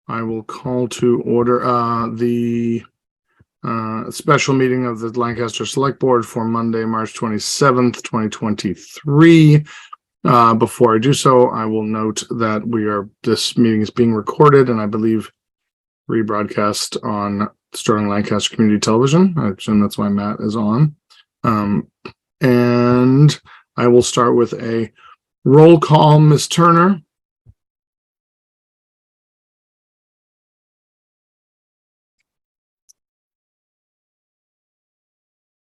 I will call to order the special meeting of the Lancaster Select Board for Monday, March 27th, 2023. Before I do so, I will note that this meeting is being recorded and I believe rebroadcast on Sterling-Lancaster Community Television. I assume that's why Matt is on. And I will start with a roll call. Ms. Turner.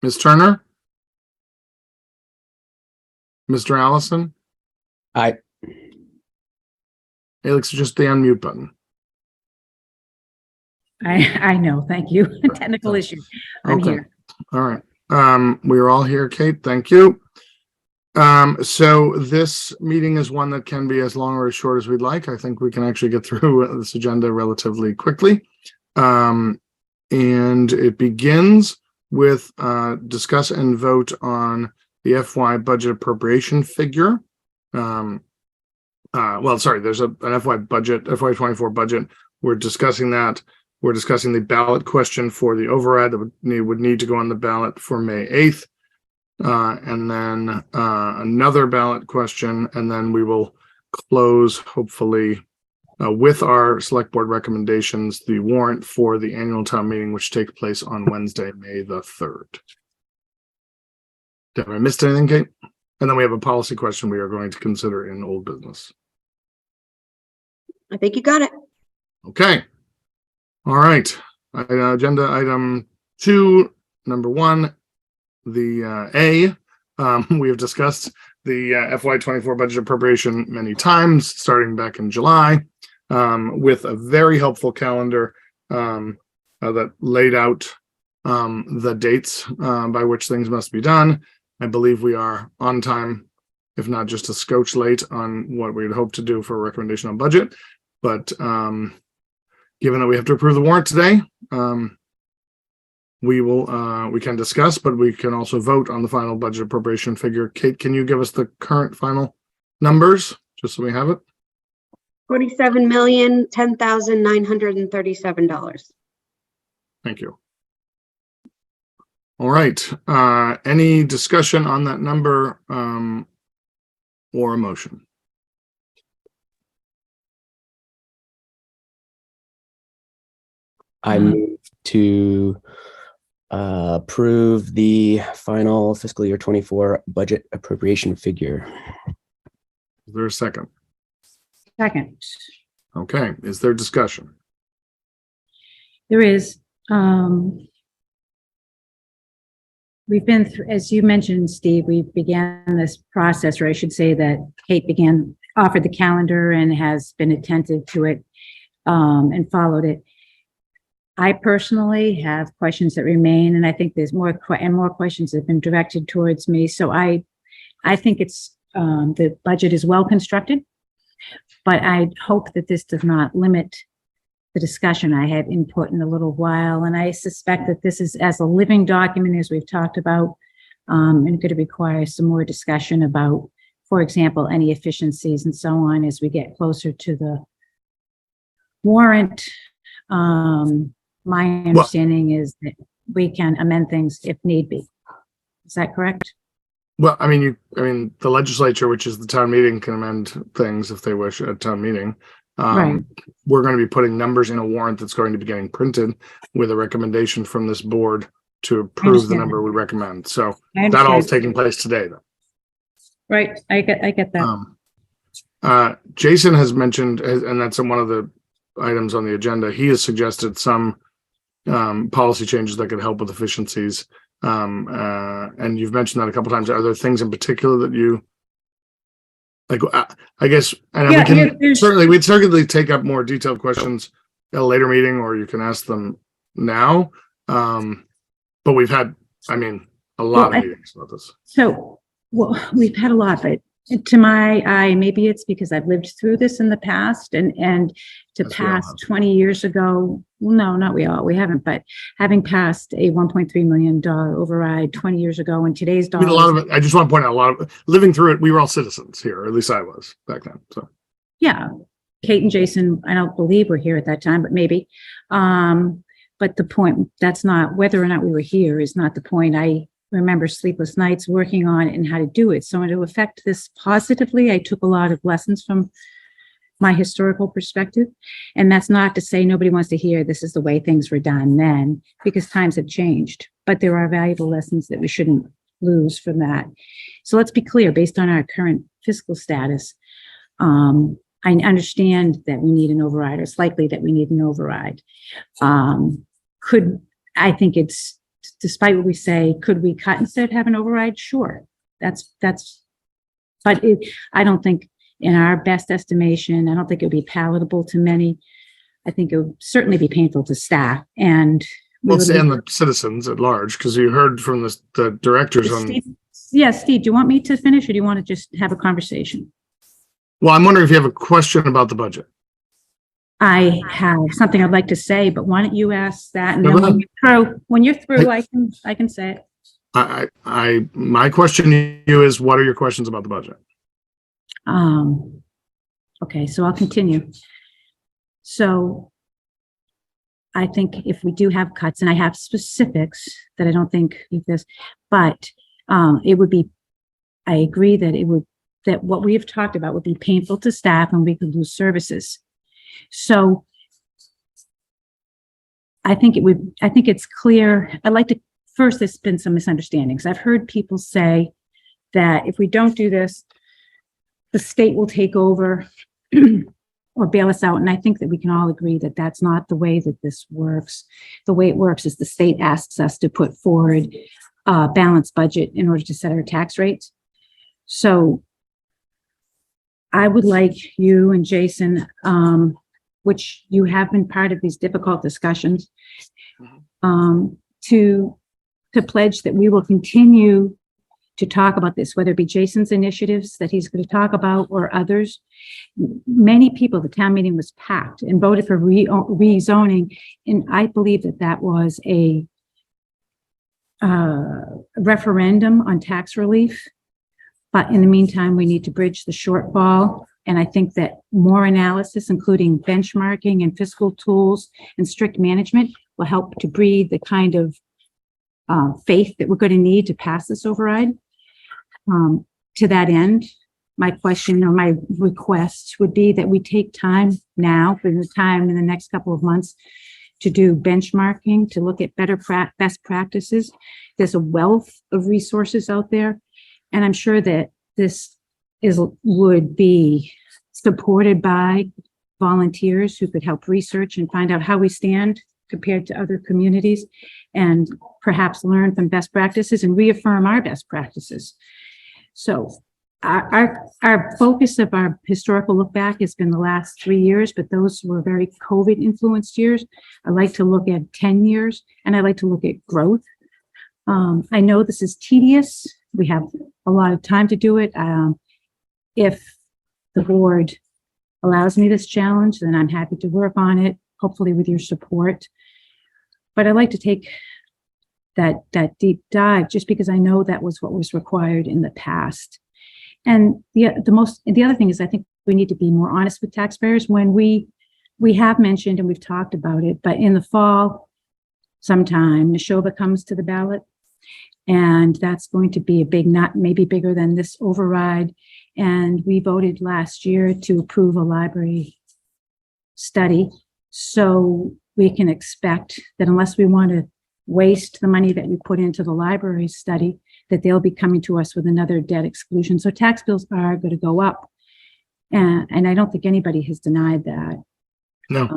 Ms. Turner? Mr. Allison? Aye. Alex, just the unmute button. I know, thank you. Technical issue. I'm here. All right. We are all here, Kate. Thank you. So this meeting is one that can be as long or as short as we'd like. I think we can actually get through this agenda relatively quickly. And it begins with discuss and vote on the FY budget appropriation figure. There's an FY budget, FY24 budget. We're discussing that. We're discussing the ballot question for the override that would need to go on the ballot for May 8th. And then another ballot question, and then we will close, hopefully, with our select board recommendations, the warrant for the annual town meeting, which takes place on Wednesday, May the 3rd. Have I missed anything, Kate? And then we have a policy question we are going to consider in old business. I think you got it. Okay. All right. Agenda item 2, number 1, the we have discussed the FY24 budget appropriation many times, starting back in July, with a very helpful calendar that laid out the dates by which things must be done. I believe we are on time, if not just a scotch late on what we had hoped to do for a recommendation on budget. But given that we have to approve the warrant today, we can discuss, but we can also vote on the final budget appropriation figure. Kate, can you give us the current final numbers, just so we have it? $47,010,937. Thank you. All right. Any discussion on that number or a motion? I move to approve the final fiscal year 24 budget appropriation figure. Is there a second? Second. Okay. Is there discussion? There is. We've been through, as you mentioned, Steve, we began this process, or I should say that Kate offered the calendar and has been attentive to it and followed it. I personally have questions that remain, and I think there's more questions that have been directed towards me. So I think it's the budget is well constructed, but I hope that this does not limit the discussion. I had input in a little while, and I suspect that this is as a living document, as we've talked about, and going to require some more discussion about, for example, any efficiencies and so on as we get closer to the warrant. My understanding is that we can amend things if need be. Is that correct? Well, the legislature, which is the town meeting, can amend things if they wish at town meeting. Right. We're going to be putting numbers in a warrant that's going to be getting printed with a recommendation from this board to approve the number we recommend. So that all is taking place today, though. Right. I get that. Jason has mentioned, and that's one of the items on the agenda, he has suggested some policy changes that could help with efficiencies. And you've mentioned that a couple times. Are there things in particular that you like? I guess, and we'd certainly take up more detailed questions at a later meeting, or you can ask them now. But we've had, a lot of meetings about this. So, we've had a lot, but to my eye, maybe it's because I've lived through this in the past, and to pass 20 years ago, well, no, not we haven't, but having passed a $1.3 million override 20 years ago in today's dollars. A lot of it, I just want to point out, a lot of living through it, we were all citizens here, or at least I was back then. So yeah, Kate and Jason, I don't believe were here at that time, but maybe. But the point, that's not, whether or not we were here is not the point. I remember sleepless nights working on it and how to do it. So to affect this positively, I took a lot of lessons from my historical perspective. And that's not to say nobody wants to hear this is the way things were done then, because times have changed. But there are valuable lessons that we shouldn't lose from that. So let's be clear, based on our current fiscal status, I understand that we need an override, or it's likely that we need an override. I think it's, despite what we say, could we cut instead of have an override? Sure. But I don't think, in our best estimation, I don't think it would be palatable to many. I think it would certainly be painful to staff, and the citizens at large, because you heard from the directors on. Steve, do you want me to finish, or do you want to just have a conversation? Well, I'm wondering if you have a question about the budget. I have something I'd like to say, but why don't you ask that? And No, then go when you're through, I can say it. My question to you is, what are your questions about the budget? Okay, so I'll continue. So I think if we do have cuts, and I have specifics that I don't think this, but it would be, I agree that what we have talked about would be painful to staff and we could lose services. So I think it's clear. I'd like to, first, there's been some misunderstandings. I've heard people say that if we don't do this, the state will take over or bail us out. And I think that we can all agree that that's not the way that this works. The way it works is the state asks us to put forward a balanced budget in order to set our tax rates. So I would like you and Jason, which you have been part of these difficult discussions, to pledge that we will continue to talk about this, whether it be Jason's initiatives that he's going to talk about or others. Many people, the town meeting was packed and voted for rezoning. And I believe that was a referendum on tax relief. But in the meantime, we need to bridge the shortfall. And I think that more analysis, including benchmarking and fiscal tools and strict management, will help to breed the kind of faith that we're going to need to pass this override. To that end, my question or my request would be that we take time now, for the time in the next couple of months, to do benchmarking, to look at best practices. There's a wealth of resources out there, and I'm sure that this would be supported by volunteers who could help research and find out how we stand compared to other communities, and perhaps learn from best practices and reaffirm our best practices. So our focus of our historical look back has been the last 3 years, but those were very COVID influenced years. I like to look at 10 years, and I like to look at growth. I know this is tedious. We have a lot of time to do it. If the board allows me this challenge, then I'm happy to work on it, hopefully with your support. But I'd like to take that deep dive, just because I know that was what was required in the past. And the other thing is, I think we need to be more honest with taxpayers. When we have mentioned and we've talked about it, but in the fall, sometime Neshoba comes to the ballot, and that's going to be a big nut, maybe bigger than this override. And we voted last year to approve a library study. So we can expect that unless we want to waste the money that we put into the library study, that they'll be coming to us with another debt exclusion. So tax bills are going to go up. And I don't think anybody has denied that. No.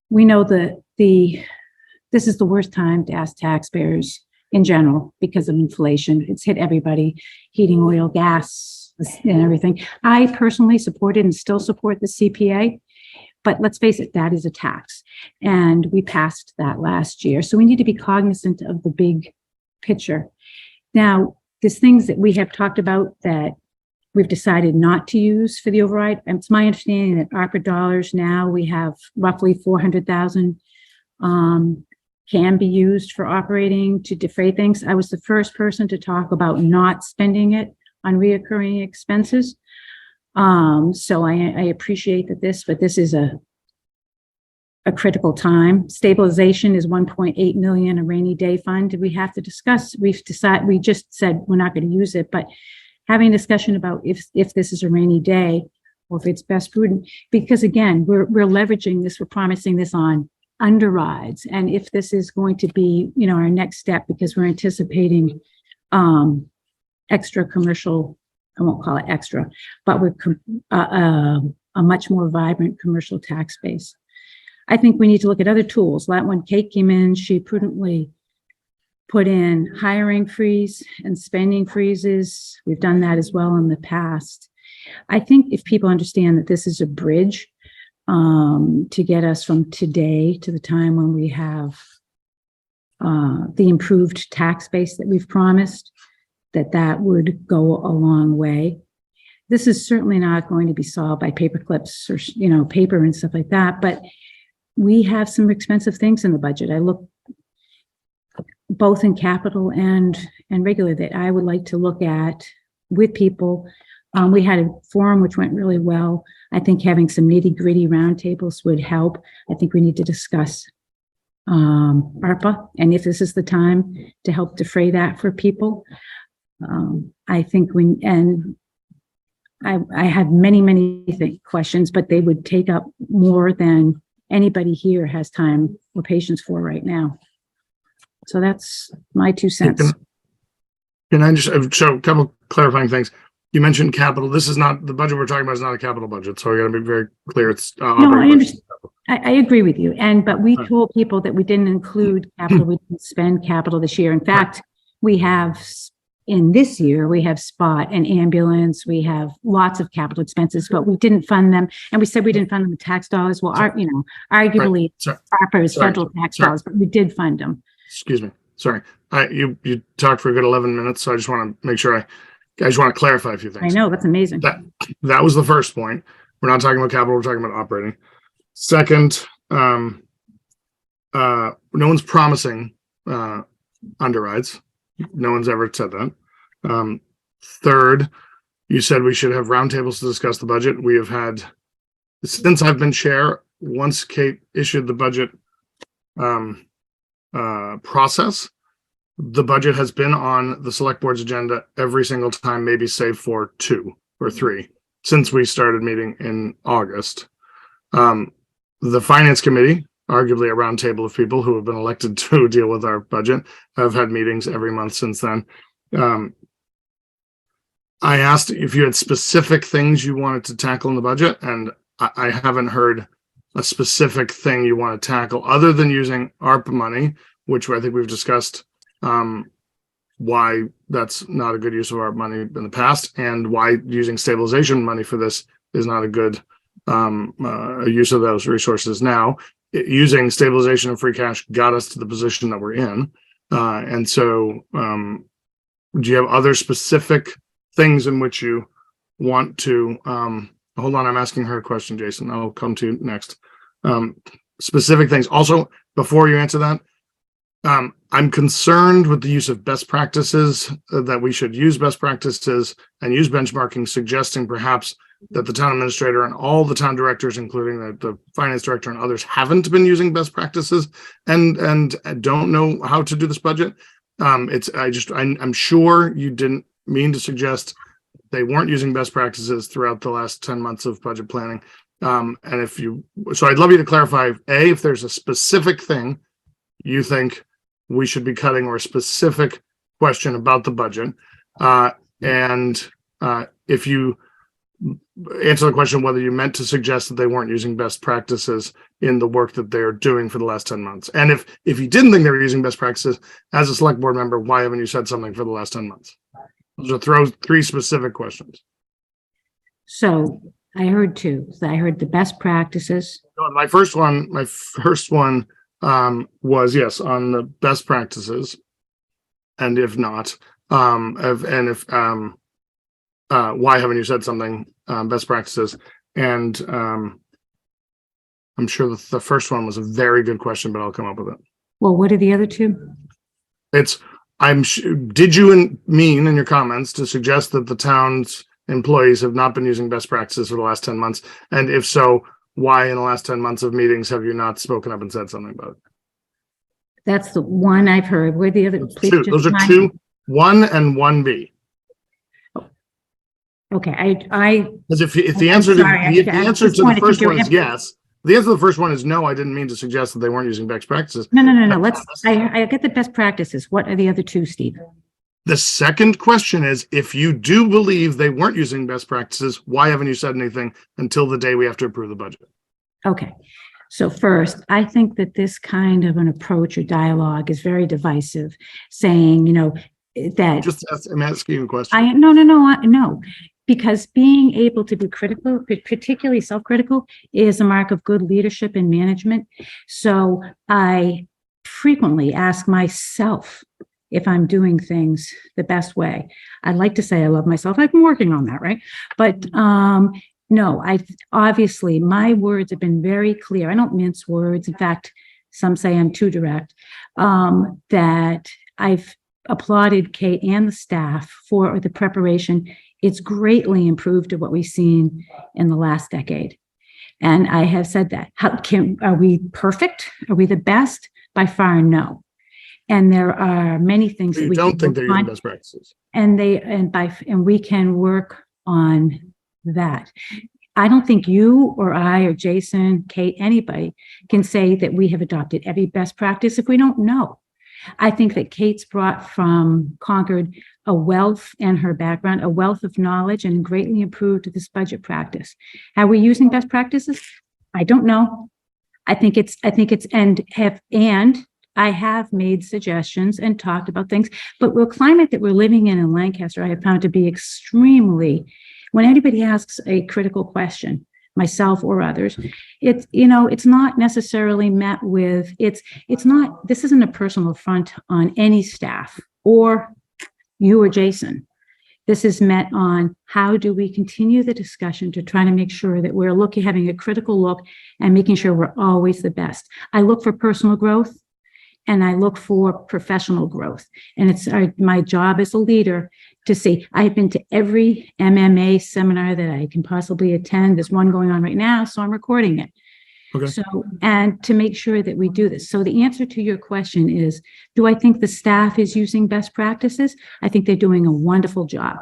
We know that this is the worst time to ask taxpayers in general because of inflation. It's hit everybody, heating, oil, gas, and everything. I personally supported and still support the CPA. But let's face it, that is a tax. And we passed that last year. So we need to be cognizant of the big picture. Now, there's things that we have talked about that we've decided not to use for the override. And it's my understanding that ARPA dollars now, we have roughly 400,000 can be used for operating to defray things. I was the first person to talk about not spending it on reoccurring expenses. So I appreciate that but this is a critical time. Stabilization is 1.8 million, a rainy day fund. We have to discuss, we just said we're not going to use it, but having a discussion about if this is a rainy day or if it's best prudent, because again, we're leveraging this, we're promising this on underrides. And if this is going to be, our next step, because we're anticipating extra commercial, I won't call it extra, but we're a much more vibrant commercial tax base. I think we need to look at other tools. Like when Kate came in, she prudently put in hiring freeze and spending freezes. We've done that as well in the past. I think if people understand that this is a bridge to get us from today to the time when we have the improved tax base that we've promised, that would go a long way. This is certainly not going to be solved by paper clips or, paper and stuff like that, but we have some expensive things in the budget. I look both in capital and regular that I would like to look at with people. We had a forum which went really well. I think having some nitty-gritty roundtables would help. I think we need to discuss ARPA, and if this is the time to help defray that for people. I think I have many questions, but they would take up more than anybody here has time or patience for right now. So that's my 2 cents. Can I just show a couple clarifying things? You mentioned capital. This is not, the budget we're talking about is not a capital budget. So we got to be very clear. It's no, I understand. I agree with you. But we told people that we didn't include capital. We didn't spend capital this year. In fact, we have in this year, we have spot and ambulance. We have lots of capital expenses, but we didn't fund them. And we said we didn't fund them with tax dollars. Well, arguably, ARPA is federal tax dollars, but we did fund them. Excuse me. Sorry. You talked for a good 11 minutes. So I just want to make sure I just want to clarify a few things. I know, that's amazing. That was the first point. We're not talking about capital. We're talking about operating. Second, no one's promising underrides. No one's ever said that. Third, you said we should have roundtables to discuss the budget. We have had, since I've been chair, once Kate issued the budget process, the budget has been on the select board's agenda every single time, maybe save for 2 or 3, since we started meeting in August. The finance committee, arguably a roundtable of people who have been elected to deal with our budget, have had meetings every month since then. I asked if you had specific things you wanted to tackle in the budget, and I haven't heard a specific thing you want to tackle other than using ARPA money, which I think we've discussed why that's not a good use of our money in the past, and why using stabilization money for this is not a good use of those resources now. Using stabilization and free cash got us to the position that we're in. And so do you have other specific things in which you want to, hold on, I'm asking her a question, Jason. I'll come to you next. Specific things. Also, before you answer that, I'm concerned with the use of best practices, that we should use best practices and use benchmarking, suggesting perhaps that the town administrator and all the town directors, including the finance director and others, haven't been using best practices and don't know how to do this budget. I'm sure you didn't mean to suggest they weren't using best practices throughout the last 10 months of budget planning. So I'd love you to clarify, A, if there's a specific thing you think we should be cutting, or a specific question about the budget. And if you answer the question whether you meant to suggest that they weren't using best practices in the work that they're doing for the last 10 months. And if you didn't think they were using best practices as a select board member, why haven't you said something for the last 10 months? Those are 3 specific questions. So I heard 2. So I heard the best practices. My first one was, yes, on the best practices. And if not, why haven't you said something, best practices? And I'm sure the first one was a very good question, but I'll come up with it. Well, what are the other 2? Did you mean in your comments to suggest that the town's employees have not been using best practices for the last 10 months? And if so, why in the last 10 months of meetings have you not spoken up and said something about it? That's the one I've heard. Where the other? Please Two. just Those are remind two, me. 1 and 1B. Okay, I Because if the I'm answer to sorry, if the I answer just to the wanted to first give one is him- yes, the answer to the first one is no. I didn't mean to suggest that they weren't using best practices. no. I get the best practices. What are the other two, Steve? The second question is, if you do believe they weren't using best practices, why haven't you said anything until the day we have to approve the budget? Okay. So first, I think that this kind of an approach or dialogue is very divisive, saying, that I'm asking you a question. no, because being able to be critical, particularly self-critical, is a mark of good leadership and management. So I frequently ask myself if I'm doing things the best way. I'd like to say I love myself. I've been working on that, right? But no, obviously my words have been very clear. I don't mince words. In fact, some say I'm too direct. That I've applauded Kate and the staff for the preparation. It's greatly improved to what we've seen in the last decade. And I have said that. Are we perfect? Are we the best? By far, no. And there are many things that You we don't can think they're work using on, best practices? and we can work on that. I don't think you or I or Jason, Kate, anybody can say that we have adopted every best practice if we don't know. I think that Kate's brought from Concord a wealth, and her background, a wealth of knowledge, and greatly improved this budget practice. Are we using best practices? I don't know. I think it's, and I have made suggestions and talked about things, but the climate that we're living in Lancaster, I have found to be extremely, when anybody asks a critical question, myself or others, it's not necessarily met with, this isn't a personal affront on any staff or you or Jason. This is met on how do we continue the discussion to try to make sure that we're having a critical look and making sure we're always the best. I look for personal growth and I look for professional growth. And it's my job as a leader to see. I've been to every MMA seminar that I can possibly attend. There's one going on right now, so I'm recording it. Okay. So, and to make sure that we do this. So the answer to your question is, do I think the staff is using best practices? I think they're doing a wonderful job.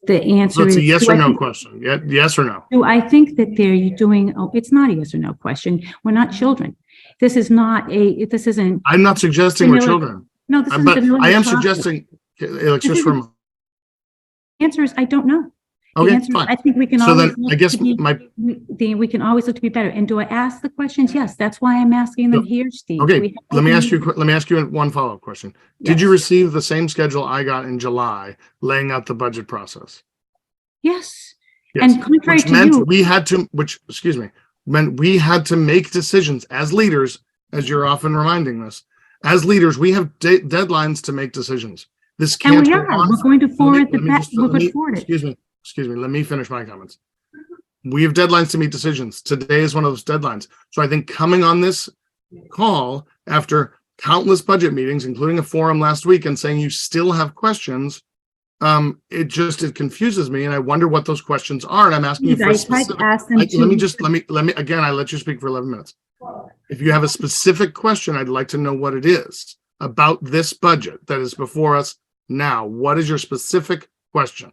The answer That's is a yes or no question. Yes or no? do I think that they're doing, it's not a yes or no question. We're not children. This isn't. I'm not suggesting we're vanilla- children. No, this isn't. But vanilla I am chocolate. suggesting, Alex, just for a moment. The answer is, I don't know. The Okay, answer is, fine. I think we can So always. then I guess We can always look to be better. And do I ask the questions? Yes, that's why I'm asking them here, Steve. Okay, let me ask you one follow-up question. Did you receive the same schedule I got in July, laying out the budget process? Yes. Yes. And contrary Which to meant you. meant we had to make decisions as leaders, as you're often reminding us. As leaders, we have deadlines to make decisions. This And can't we go are. on. We're going to forward the Let me back. just- We're let going me- to forward it. Excuse me. Let me finish my comments. We have deadlines to meet decisions. Today is one of those deadlines. So I think coming on this call after countless budget meetings, including a forum last week, and saying you still have questions, it confuses me, and I wonder what those questions are. And I'm asking you for a I tried to specific. ask them Let me again. I let you speak for 11 minutes. If you have a specific question, I'd like to know what it is about this budget that is before us now. What is your specific question?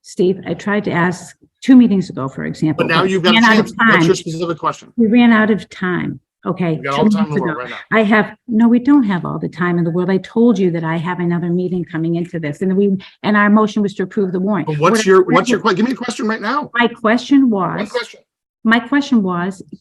Steve, I tried to ask 2 meetings ago, for example. But now you've got a ran out of chance. What's time. your specific question? We ran out of time. Okay. You got all the 2 time in the minutes world ago. right now. No, we don't have all the time in the world. I told you that I have another meeting coming into this, and our motion was to approve the warrant. But what's your question? Give me a question right now. My question One was, question.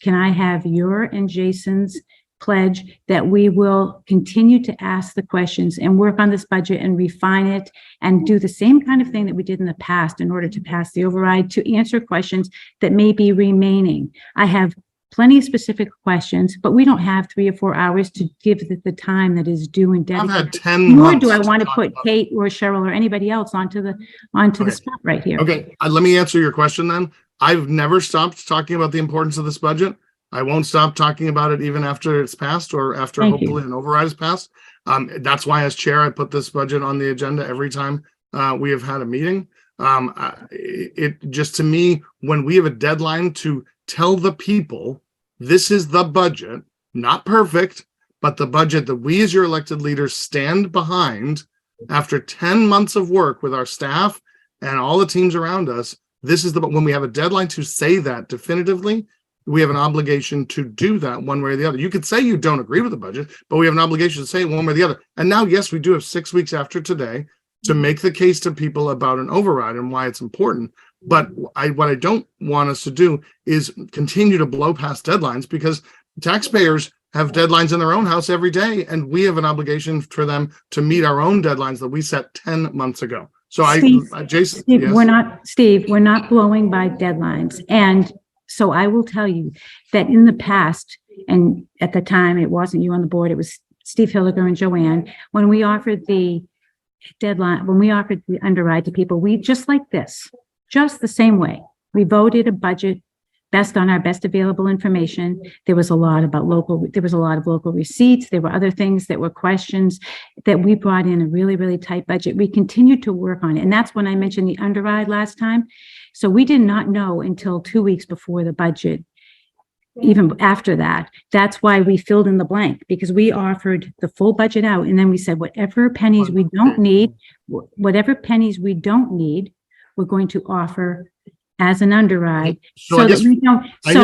can I have your and Jason's pledge that we will continue to ask the questions and work on this budget and refine it and do the same kind of thing that we did in the past in order to pass the override to answer questions that may be remaining. I have plenty of specific questions, but we don't have 3 or 4 hours to give the time that is due and I've dedicated. had 10 Nor months. do I want to talk put about Kate or Cheryl or anybody else onto the Okay. spot right here. Okay, let me answer your question then. I've never stopped talking about the importance of this budget. I won't stop talking about it even after it's passed or after Thank you. hopefully an override is passed. That's why as chair, I put this budget on the agenda every time we have had a meeting. It just, to me, when we have a deadline to tell the people, this is the budget, not perfect, but the budget that we as your elected leaders stand behind after 10 months of work with our staff and all the teams around us. This is when we have a deadline to say that definitively, we have an obligation to do that one way or the other. You could say you don't agree with the budget, but we have an obligation to say it one way or the other. And now, yes, we do have 6 weeks after today to make the case to people about an override and why it's important. But what I don't want us to do is continue to blow past deadlines, because taxpayers have deadlines in their own house every day, and we have an obligation for them to meet our own deadlines that we set 10 months ago. So Jason, Steve, yes? we're not blowing by deadlines. And so I will tell you that in the past, and at the time, it wasn't you on the board, it was Steve Hilliger and Joanne, when we offered the deadline, when we offered the underride to people, we just like this, just the same way. We voted a budget based on our best available information. There was a lot of local receipts. There were other things that were questions that we brought in a really, really tight budget. We continued to work on it. And that's when I mentioned the underride last time. So we did not know until 2 weeks before the budget. Even after that, that's why we filled in the blank, because we offered the full budget out. And then we said, whatever pennies we don't need, we're going to offer as an underride. So that we don't, so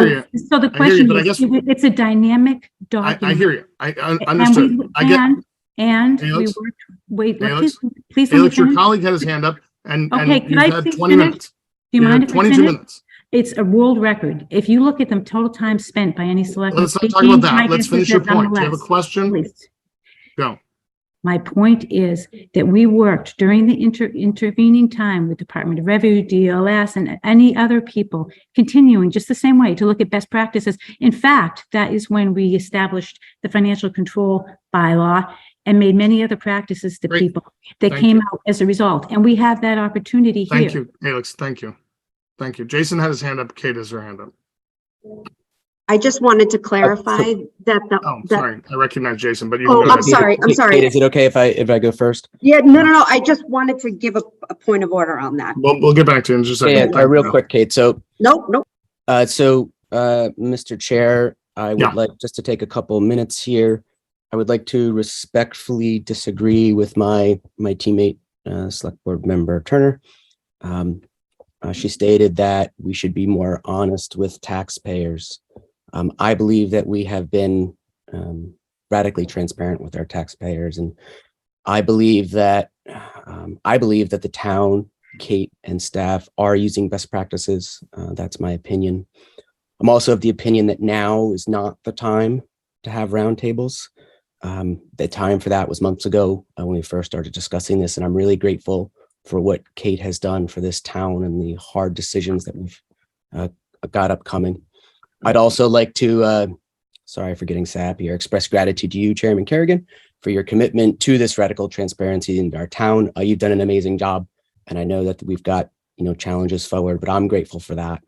the question is, it's a dynamic document. I hear you. I understood. Please. Alex, your colleague had his hand up, and you've had 20 minutes. Do you mind if I 22 finish? minutes. It's a world record. If you look at the total time spent by any selectman. Let's not talk about that. Let's finish your point. Do you have a question? Please. Go. My point is that we worked during the intervening time with Department of Revenue, DLS, and any other people, continuing just the same way to look at best practices. In fact, that is when we established the financial control bylaw and made many other practices to people that came out as a result. And we have that opportunity here. Thank you, Alex. Thank you. Thank you. Jason had his hand up. Kate has her hand up. I just wanted to clarify that sorry. I recognize Jason, but you. I'm sorry. Kate, is it okay if I go first? Yeah, no. I just wanted to give a point of order on that. We'll get back to you in just a second. Yeah, real quick, Kate. So Nope. Mr. Chair, I would like just to take a couple minutes here. I would like to respectfully disagree with my teammate, Select Board Member Turner. She stated that we should be more honest with taxpayers. I believe that we have been radically transparent with our taxpayers, and I believe that the town, Kate, and staff are using best practices. That's my opinion. I'm also of the opinion that now is not the time to have roundtables. The time for that was months ago when we first started discussing this, and I'm really grateful for what Kate has done for this town and the hard decisions that we've got upcoming. I'd also like to, sorry for getting sap here, express gratitude to you, Chairman Kerrigan, for your commitment to this radical transparency in our town. You've done an amazing job, and I know that we've got challenges forward, but I'm grateful for that.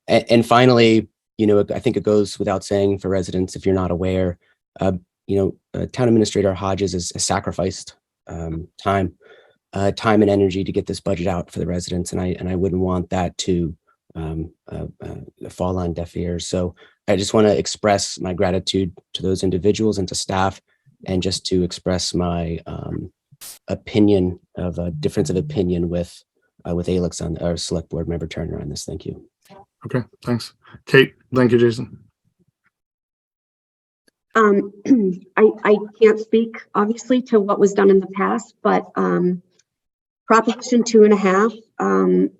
And finally, I think it goes without saying for residents, if you're not aware, Town Administrator Hodges has sacrificed time and energy to get this budget out for the residents, and I wouldn't want that to fall on deaf ears. So I just want to express my gratitude to those individuals and to staff, and just to express my opinion of a difference of opinion with Alex on our Select Board Member Turner on this. Thank you. Okay, thanks, Kate. Thank you, Jason. I can't speak obviously to what was done in the past, but Proposition 2.5,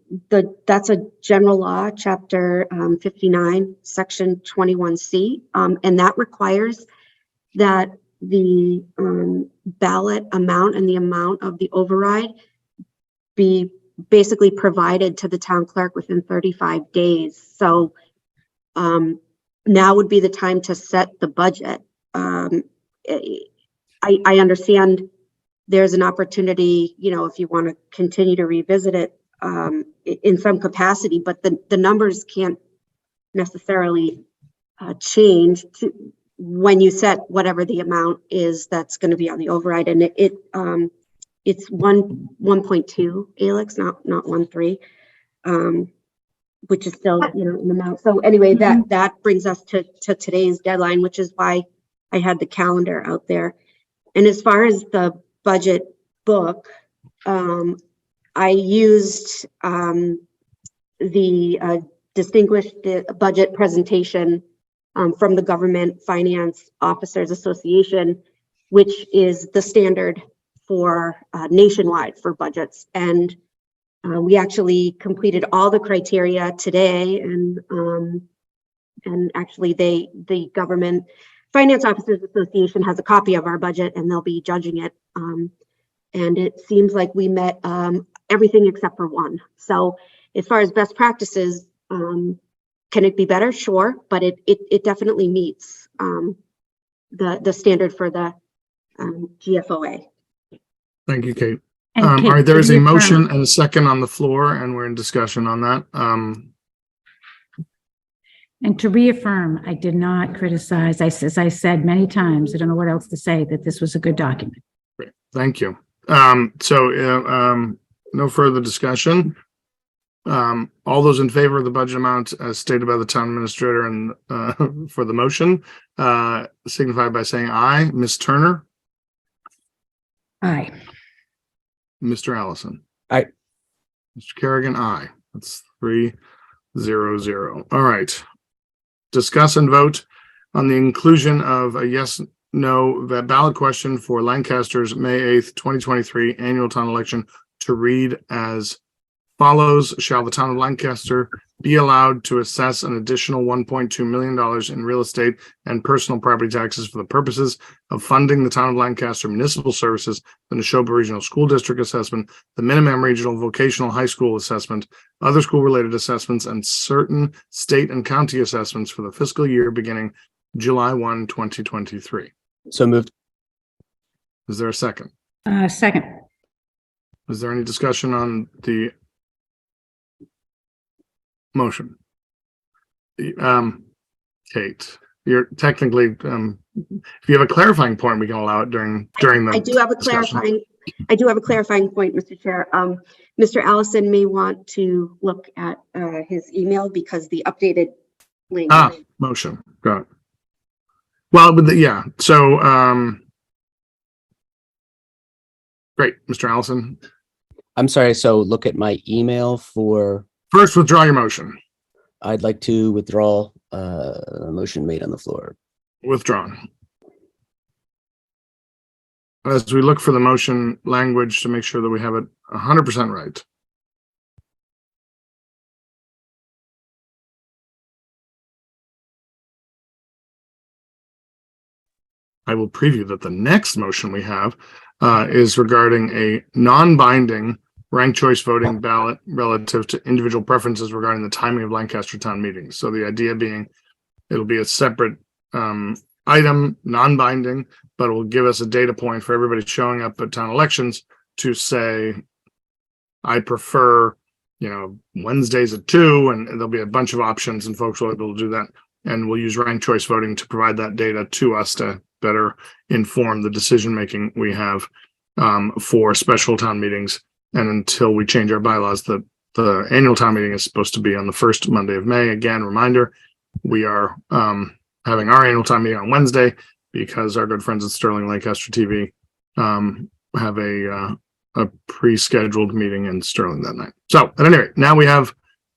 that's a general law, chapter 59, section 21C, and that requires that the ballot amount and the amount of the override be basically provided to the town clerk within 35 days. So now would be the time to set the budget. I understand there's an opportunity, if you want to continue to revisit it in some capacity, but the numbers can't necessarily change when you set whatever the amount is that's going to be on the override. And it it's 1.2 Alex, not 1.3, which is still, an amount. So anyway, that brings us to today's deadline, which is why I had the calendar out there. And as far as the budget book, I used the distinguished budget presentation from the Government Finance Officers Association, which is the standard for nationwide for budgets. And we actually completed all the criteria today, and actually the Government Finance Officers Association has a copy of our budget, and they'll be judging it. And it seems like we met everything except for one. So as far as best practices, can it be better? Sure, but it definitely meets the standard for the GFOA. Thank you, Kate. And All Kate, right, there is to a reaffirm- motion and a second on the floor, and we're in discussion on that. And to reaffirm, I did not criticize, as I said many times, I don't know what else to say, that this was a good document. Great, thank you. No further discussion. All those in favor of the budget amount as stated by the town administrator and for the motion, signify by saying aye. Ms. Turner, Aye. Mr. Allison. Aye. Mr. Kerrigan, aye. That's 3-0-0. All right. Discuss and vote on the inclusion of a yes, no ballot question for Lancaster's May 8th, 2023 annual town election to read as follows. Shall the town of Lancaster be allowed to assess an additional $1.2 million in real estate and personal property taxes for the purposes of funding the town of Lancaster municipal services, the Neshoba Regional School District assessment, the Minimum Regional Vocational High School assessment, other school-related assessments, and certain state and county assessments for the fiscal year beginning July 1, 2023. So moved. Is there a second? Second. Is there any discussion on the motion? Kate, you're technically, if you have a clarifying point, we can allow it during the I do have a discussion. clarifying point, Mr. Chair. Mr. Allison may want to look at his email because the updated language. Motion, got it. Well, but yeah, so, great, Mr. Allison. I'm sorry. So look at my email for, First, withdraw your motion. I'd like to withdraw a motion made on the floor. Withdrawn. As we look for the motion language to make sure that we have it 100% right. I will preview that the next motion we have is regarding a non-binding ranked choice voting ballot relative to individual preferences regarding the timing of Lancaster town meetings. So the idea being it'll be a separate item, non-binding, but it will give us a data point for everybody showing up at town elections to say, I prefer, Wednesdays at 2, and there'll be a bunch of options and folks will be able to do that. And we'll use ranked choice voting to provide that data to us to better inform the decision-making we have for special town meetings. And until we change our bylaws, the annual town meeting is supposed to be on the first Monday of May. Again, reminder, we are having our annual town meeting on Wednesday because our good friends at Sterling-Lancaster TV have a pre-scheduled meeting in Sterling that night. So at any rate, now we have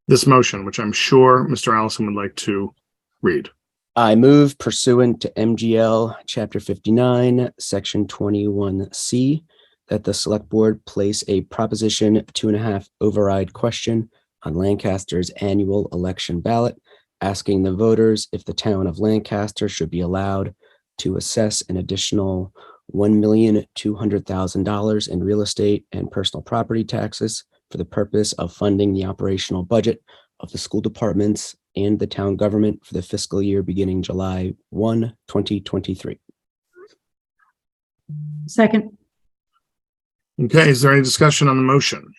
this motion, which I'm sure Mr. Allison would like to read. I move pursuant to MGL Chapter 59, Section 21C, that the Select Board place a Proposition 2.5 override question on Lancaster's annual election ballot, asking the voters if the town of Lancaster should be allowed to assess an additional $1,200,000 in real estate and personal property taxes for the purpose of funding the operational budget of the school departments and the town government for the fiscal year beginning July 1, 2023. Second. Okay, is there any discussion on the motion?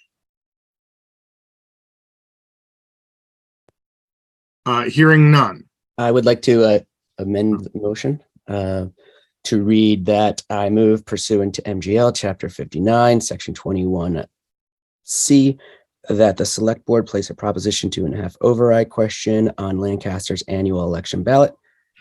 Hearing none. I would like to amend the motion to read that I move pursuant to MGL Chapter 59, Section 21C, that the Select Board place a Proposition 2.5 override question on Lancaster's annual election ballot,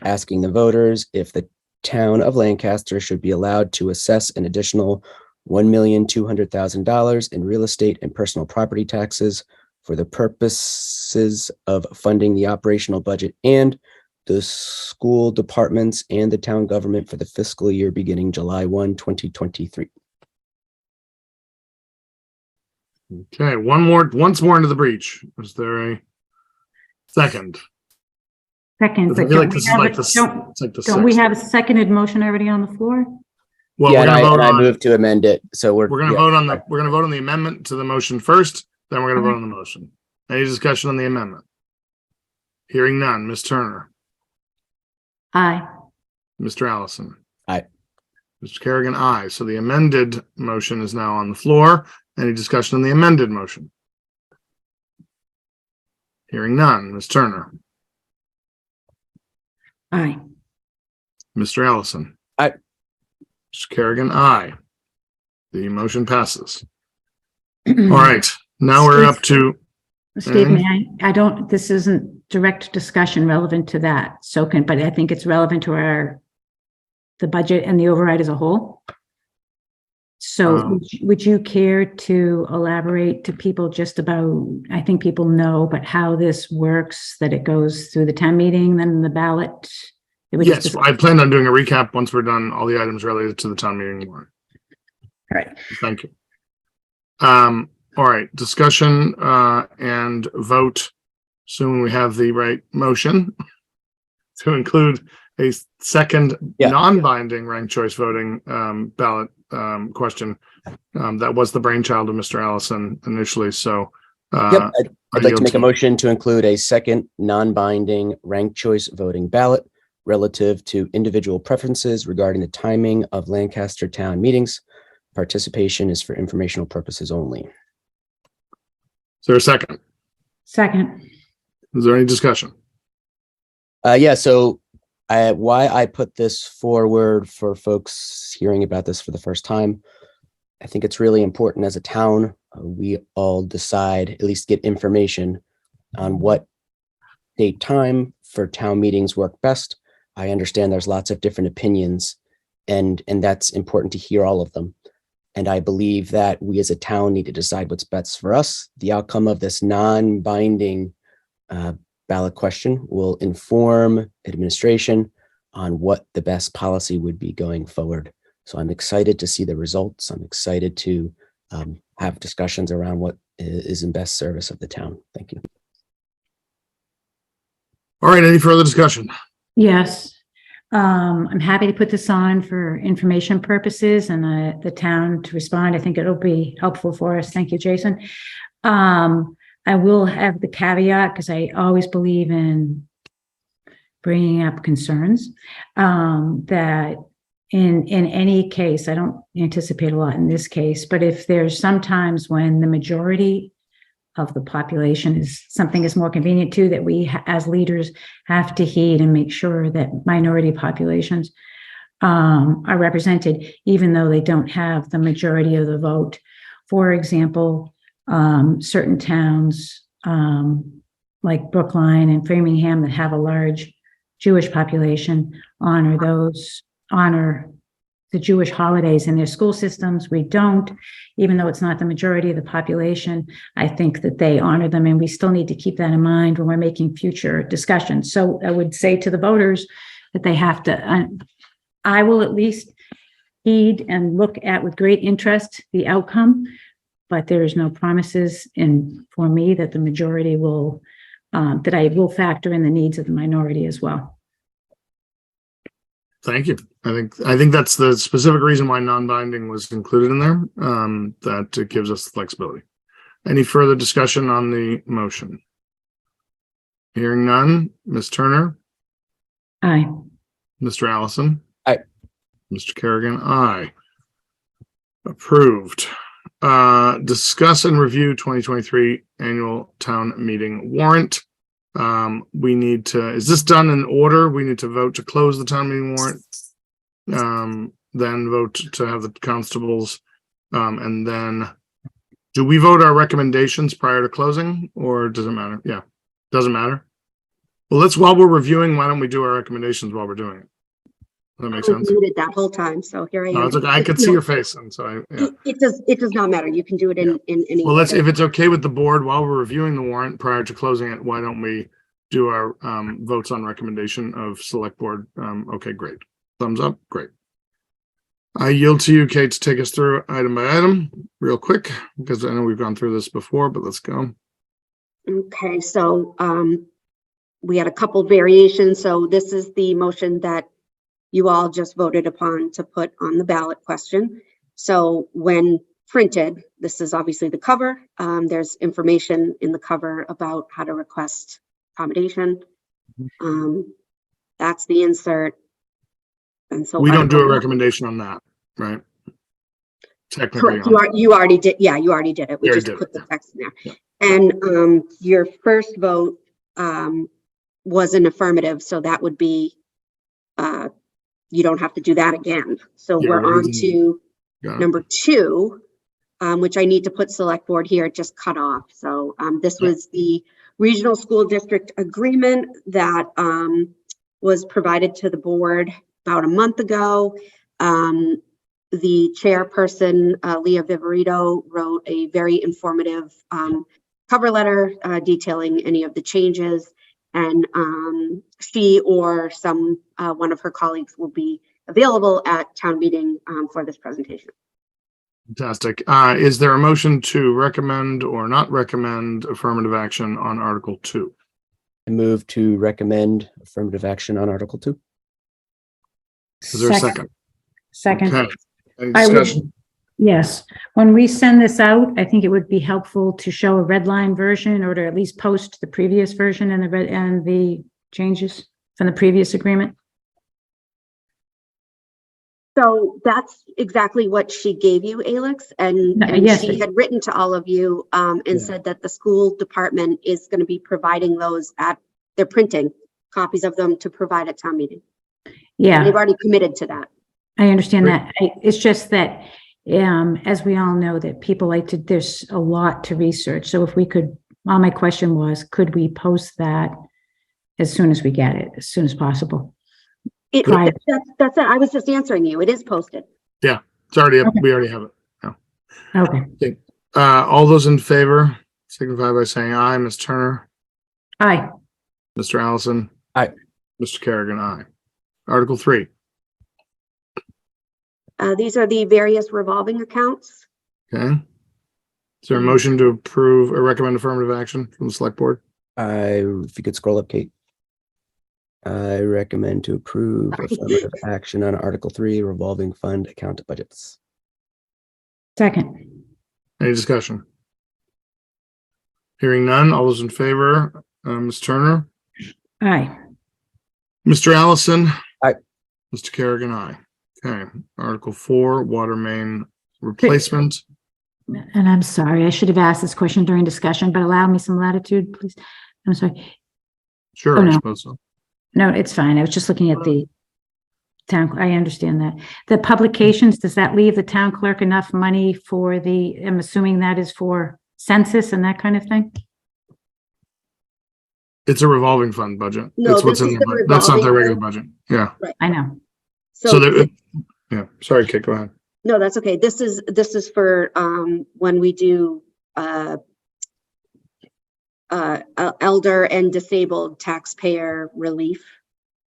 asking the voters if the town of Lancaster should be allowed to assess an additional $1,200,000 in real estate and personal property taxes for the purposes of funding the operational budget and the school departments and the town government for the fiscal year beginning July 1, 2023. Okay, once more into the breach. Is there a second? Second, I but feel like don't this we is have like a- this. don't- It's like the Don't we sixth. have a seconded motion already on the floor? Well, Yeah, we're and gonna vote I on. move to amend it. So We're gonna yeah. vote on the. We're gonna vote on the amendment to the motion first. Then we're gonna Okay. vote on the motion. Any discussion on the amendment? Hearing none. Ms. Turner, Aye. Mr. Allison. Aye. Mr. Kerrigan, aye. So the amended motion is now on the floor. Any discussion on the amended motion? Hearing none. Ms. Turner, Aye. Mr. Allison. Aye. Mr. Kerrigan, aye. The motion passes. All right. Now we're up to, Steve, this isn't direct discussion relevant to that. But I think it's relevant to the budget and the override as a whole. So would you care to elaborate to people just about, I think people know, but how this works, that it goes through the town meeting, then the ballot? yes, I plan on doing a recap once we're done all the items related to the town meeting warrant. All right. Thank you. All right, discussion and vote, assuming we have the right motion to include a second non-binding ranked choice voting ballot question. That was the brainchild of Mr. Allison initially, so. I'd like to make a motion. motion to include a second non-binding ranked choice voting ballot relative to individual preferences regarding the timing of Lancaster town meetings. Participation is for informational purposes only. Is there a second? Second. Is there any discussion? So why I put this forward for folks hearing about this for the first time, I think it's really important as a town, we all decide, at least get information on what date time for town meetings work best. I understand there's lots of different opinions and that's important to hear all of them. And I believe that we as a town need to decide what's best for us. The outcome of this non-binding ballot question will inform administration on what the best policy would be going forward. So I'm excited to see the results. I'm excited to have discussions around what is in best service of the town. Thank you. All right, any further discussion? Yes. I'm happy to put this on for information purposes and the town to respond. I think it'll be helpful for us. Thank you, Jason. I will have the caveat, because I always believe in bringing up concerns, that in any case, I don't anticipate a lot in this case, but if there's sometimes when the majority of the population is something is more convenient to, that we as leaders have to heed and make sure that minority populations are represented, even though they don't have the majority of the vote. For example, certain towns like Brookline and Framingham that have a large Jewish population honor the Jewish holidays in their school systems. We don't, even though it's not the majority of the population. I think that they honor them, and we still need to keep that in mind when we're making future discussions. So I would say to the voters that they have to, I will at least heed and look at with great interest the outcome, but there's no promises for me that the majority will, that I will factor in the needs of the minority as well. Thank you. I think that's the specific reason why non-binding was included in there. That it gives us flexibility. Any further discussion on the motion? Hearing none. Ms. Turner, Aye. Mr. Allison. Aye. Mr. Kerrigan, aye. Approved. Discuss and review 2023 annual town meeting warrant. We need to, is this done in order? We need to vote to close the town meeting warrant. then vote to have the constables, and then do we vote our recommendations prior to closing, or does it matter? Yeah, doesn't matter. Well, while we're reviewing, why don't we do our recommendations while we're doing it? Does that make sense? Muted that whole time, so here I No, am. it's okay. I could see your face, and so yeah. It does not matter. You can do it in any. Well, if it's okay with the board, while we're reviewing the warrant prior to closing it, why don't we do our votes on recommendation of select board? Okay, great. Thumbs up, great. I yield to you, Kate, to take us through item by item real quick, because I know we've gone through this before, but let's go. Okay, so we had a couple variations. So this is the motion that you all just voted upon to put on the ballot question. So when printed, this is obviously the cover. There's information in the cover about how to request accommodation. That's the insert. And so We don't do a recommendation on that, right? Technically. Correct. You already did. Yeah, you already did it. We just put the text in there. Yeah. And your first vote was an affirmative. So that would be, you don't have to do that again. So we're on to number 2, which I need to put select board here, just cut off. So this was the regional school district agreement that was provided to the board about a month ago. The chairperson, Leah Viverito, wrote a very informative cover letter detailing any of the changes, and she or one of her colleagues will be available at town meeting for this presentation. Fantastic. Is there a motion to recommend or not recommend affirmative action on Article 2? I move to recommend affirmative action on Article 2. Is there a second? Second. Okay. Any I wish, discussion? yes. When we send this out, I think it would be helpful to show a red line version, or to at least post the previous version and the changes from the previous agreement. So that's exactly what she gave you, Alex, and Yes. she had written to all of you and said that the school department is going to be providing those they're printing copies of them to provide at town meeting. Yeah. They've already committed to that. I understand that. It's just that, as we all know, that people there's a lot to research. So if we could, my question was, could we post that as soon as we get it, as soon as possible? That's it. I was just answering you. It is posted. Yeah, it's already up. Okay. We already have it. Yeah. Okay. All those in favor signify by saying aye. Ms. Turner, Aye. Mr. Allison. Aye. Mr. Kerrigan, aye. Article 3. These are the various revolving accounts. Okay. Is there a motion to approve or recommend affirmative action from the select board? If you could scroll up, Kate. I recommend to approve affirmative action on Article 3, revolving fund account budgets. Second. Any discussion? Hearing none. All those in favor, Ms. Turner, Aye. Mr. Allison. Aye. Mr. Kerrigan, aye. Okay. Article 4, water main replacement. And I'm sorry, I should have asked this question during discussion, but allow me some latitude, please. I'm sorry. Sure, Oh, I no. suppose so. No, it's fine. I was just looking at the town. I understand that. The publications, does that leave the town clerk enough money for I'm assuming that is for census and that kind of thing? It's a revolving fund budget. No, It's what's this in is the the budget. That's not the regular revolving budget. Yeah. I know. Yeah. Sorry, Kate, go ahead. No, that's okay. This is for when we do elder and disabled taxpayer relief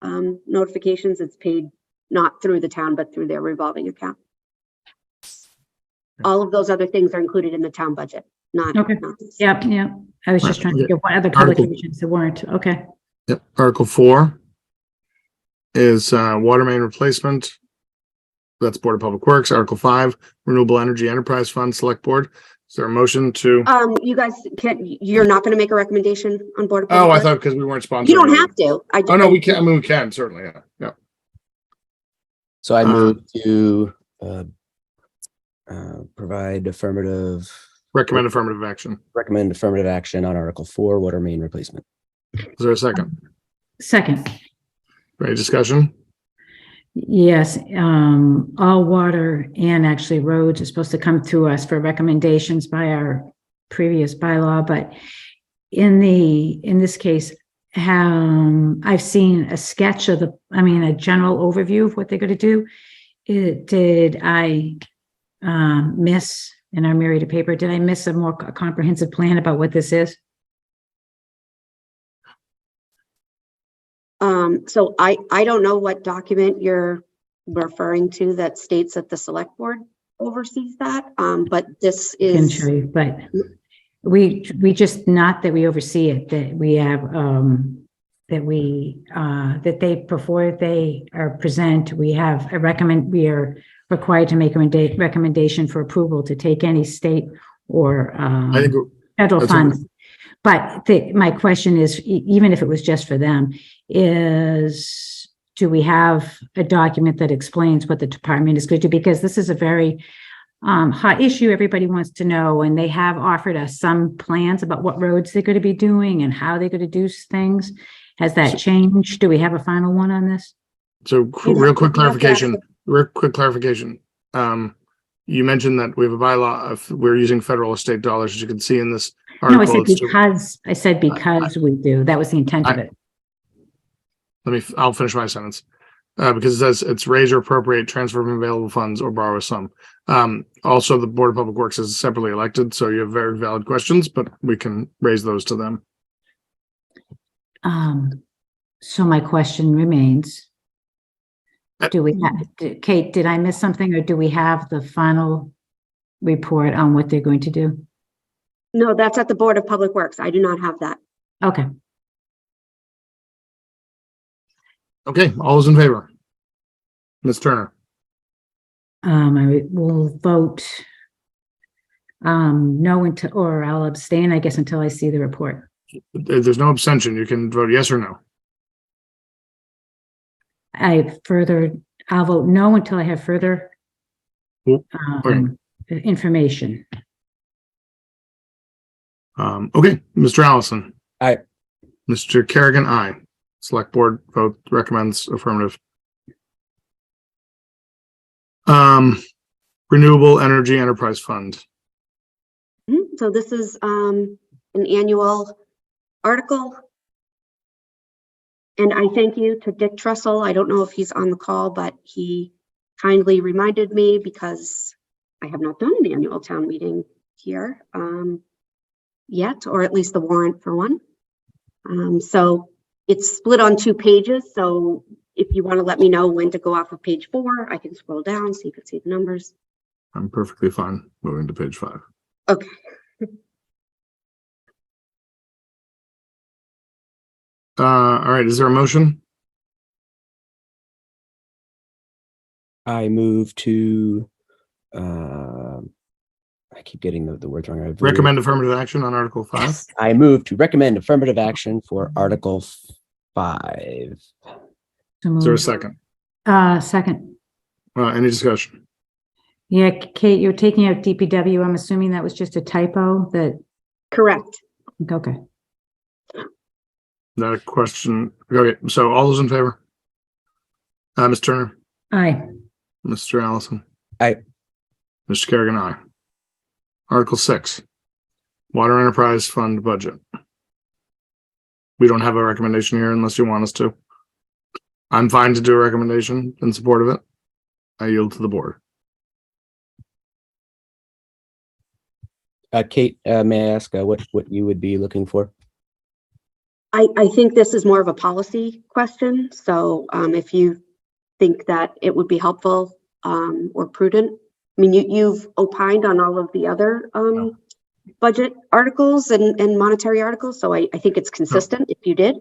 notifications. It's paid not through the town, but through their revolving account. All of those other things are included in the town budget. Okay. Yep. Yeah. I was just trying to get what other publications there weren't. Okay. Yep. Article 4 is water main replacement. That's Board of Public Works. Article 5, Renewable Energy Enterprise Fund, Select Board. Is there a motion to? You guys you're not going to make a recommendation on Board of Public Oh, I Works? thought because we weren't sponsored. You don't have to. Oh, no, we can. I mean, we can, certainly. Yeah. Yeah. So I move to recommend affirmative action on Article 4, water main replacement. Is there a second? Second. Any discussion? Yes, all water and actually roads are supposed to come to us for recommendations by our previous bylaw, but in this case, I've seen a sketch of a general overview of what they're going to do. Did I miss in our myriad of paper? Did I miss a more comprehensive plan about what this is? So I don't know what document you're referring to that states that the select board oversees that. But this I can is, show you, but we just, not that we oversee it, that we have, that they, before they are present, we have we are required to make a recommendation for approval to take any state or I think federal that's funds. But my question is, even if it was just for them, do we have a document that explains what the department is going to do? Because this is a very hot issue. Everybody wants to know, and they have offered us some plans about what roads they're going to be doing and how they're going to do things. Has that changed? Do we have a final one on this? So real quick clarification. You mentioned that we have a bylaw of we're using federal estate dollars, as you can see in this No, article. I said because we do. That was the intent of it. I'll finish my sentence. Because it says it's raise or appropriate, transfer from available funds, or borrow a sum. Also, the Board of Public Works is separately elected, so you have very valid questions, but we can raise those to them. So my question remains, Kate, did I miss something, or do we have the final report on what they're going to do? no, that's at the Board of Public Works. I do not have that. Okay. Okay, all those in favor? Ms. Turner? I will vote no until, or I'll abstain, I guess, until I see the report. There's no abstention. You can vote yes or no. I'll vote no until I have further information. Okay, Mr. Allison? Aye. Mr. Kerrigan, aye. Select Board vote recommends affirmative. Renewable Energy Enterprise Fund. So this is an annual article. And I thank you to Dick Trussell. I don't know if he's on the call, but he kindly reminded me, because I have not done an annual town meeting here yet, or at least the warrant for one. So it's split on 2 pages. So if you want to let me know when to go off of page 4, I can scroll down so you can see the numbers. I'm perfectly fine moving to page 5. Okay. All right, is there a motion? I move to, I keep getting the words wrong. Recommend affirmative action on Article 5. Yes, I move to recommend affirmative action for Article 5. Is there a second? Second. Any discussion? Yeah, Kate, you're taking out DPW. I'm assuming that was just a typo that. Correct. Okay. Not a question. Okay, so all those in favor? Ms. Turner? Aye. Mr. Allison? Aye. Mr. Kerrigan, aye. Article 6, Water Enterprise Fund Budget. We don't have a recommendation here unless you want us to. I'm fine to do a recommendation in support of it. I yield to the board. Kate, may I ask what you would be looking for? I think this is more of a policy question. So if you think that it would be helpful or prudent, I mean, you've opined on all of the other budget articles and monetary articles. So I think it's consistent if you did.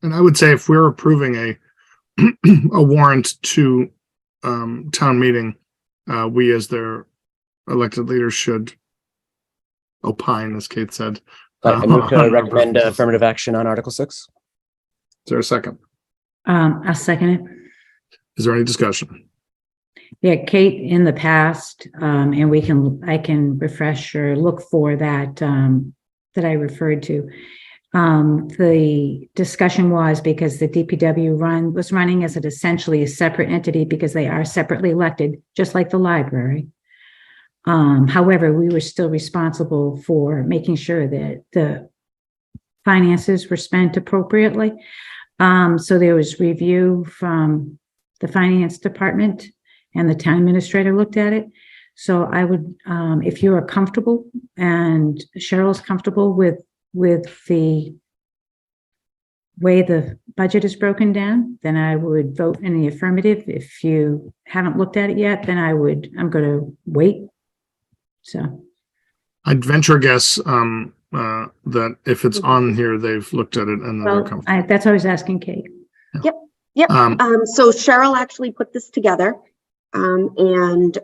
And I would say if we're approving a warrant to town meeting, we as their elected leaders should opine, as Kate said. I move to recommend affirmative action on Article 6. Is there a second? I'll second it. Is there any discussion? Yeah, Kate, in the past, and I can refresh or look for that, that I referred to. The discussion was because the DPW was running as essentially a separate entity because they are separately elected, just like the library. However, we were still responsible for making sure that the finances were spent appropriately. So there was review from the finance department and the town administrator looked at it. So I would, if you are comfortable and Cheryl's comfortable with the way the budget is broken down, then I would vote in the affirmative. If you haven't looked at it yet, then I'm going to wait. So I'd venture a guess that if it's on here, they've looked at it and they're comfortable. that's what I was asking Kate. Yep. So Cheryl actually put this together, and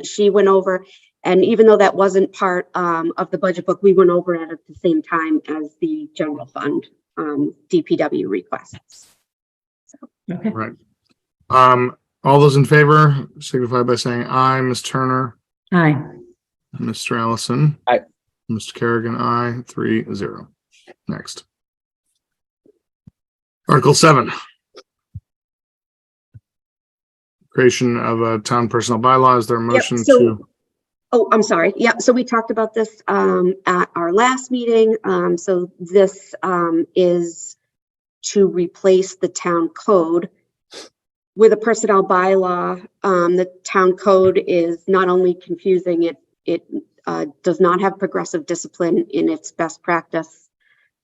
she went over, and even though that wasn't part of the budget book, we went over it at the same time as the general fund DPW requests. So. Okay. Right. All those in favor signify by saying aye. Ms. Turner. Aye. Mr. Allison. Aye. Mr. Kerrigan, aye. 3-0. Next. Article 7. Creation of a town personnel bylaw. Is there a motion to? Oh, I'm sorry. Yeah, so we talked about this at our last meeting. So this is to replace the town code with a personnel bylaw. The town code is not only confusing, it does not have progressive discipline in its best practice,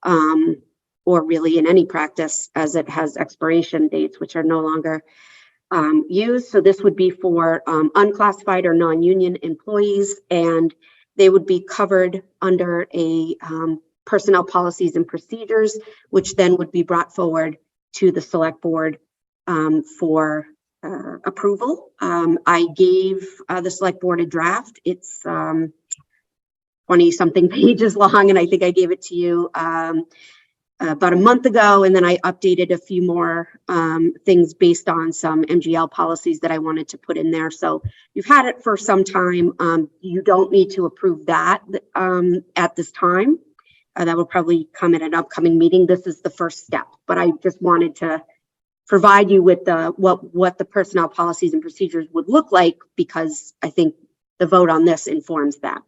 or really in any practice, as it has expiration dates, which are no longer used. So this would be for unclassified or non-union employees, and they would be covered under a personnel policies and procedures, which then would be brought forward to the select board for approval. I gave the select board a draft. It's 20-something pages long, and I think I gave it to you about a month ago, and then I updated a few more things based on some MGL policies that I wanted to put in there. So you've had it for some time. You don't need to approve that at this time. That will probably come at an upcoming meeting. This is the first step, but I just wanted to provide you with what the personnel policies and procedures would look like, because I think the vote on this informs that.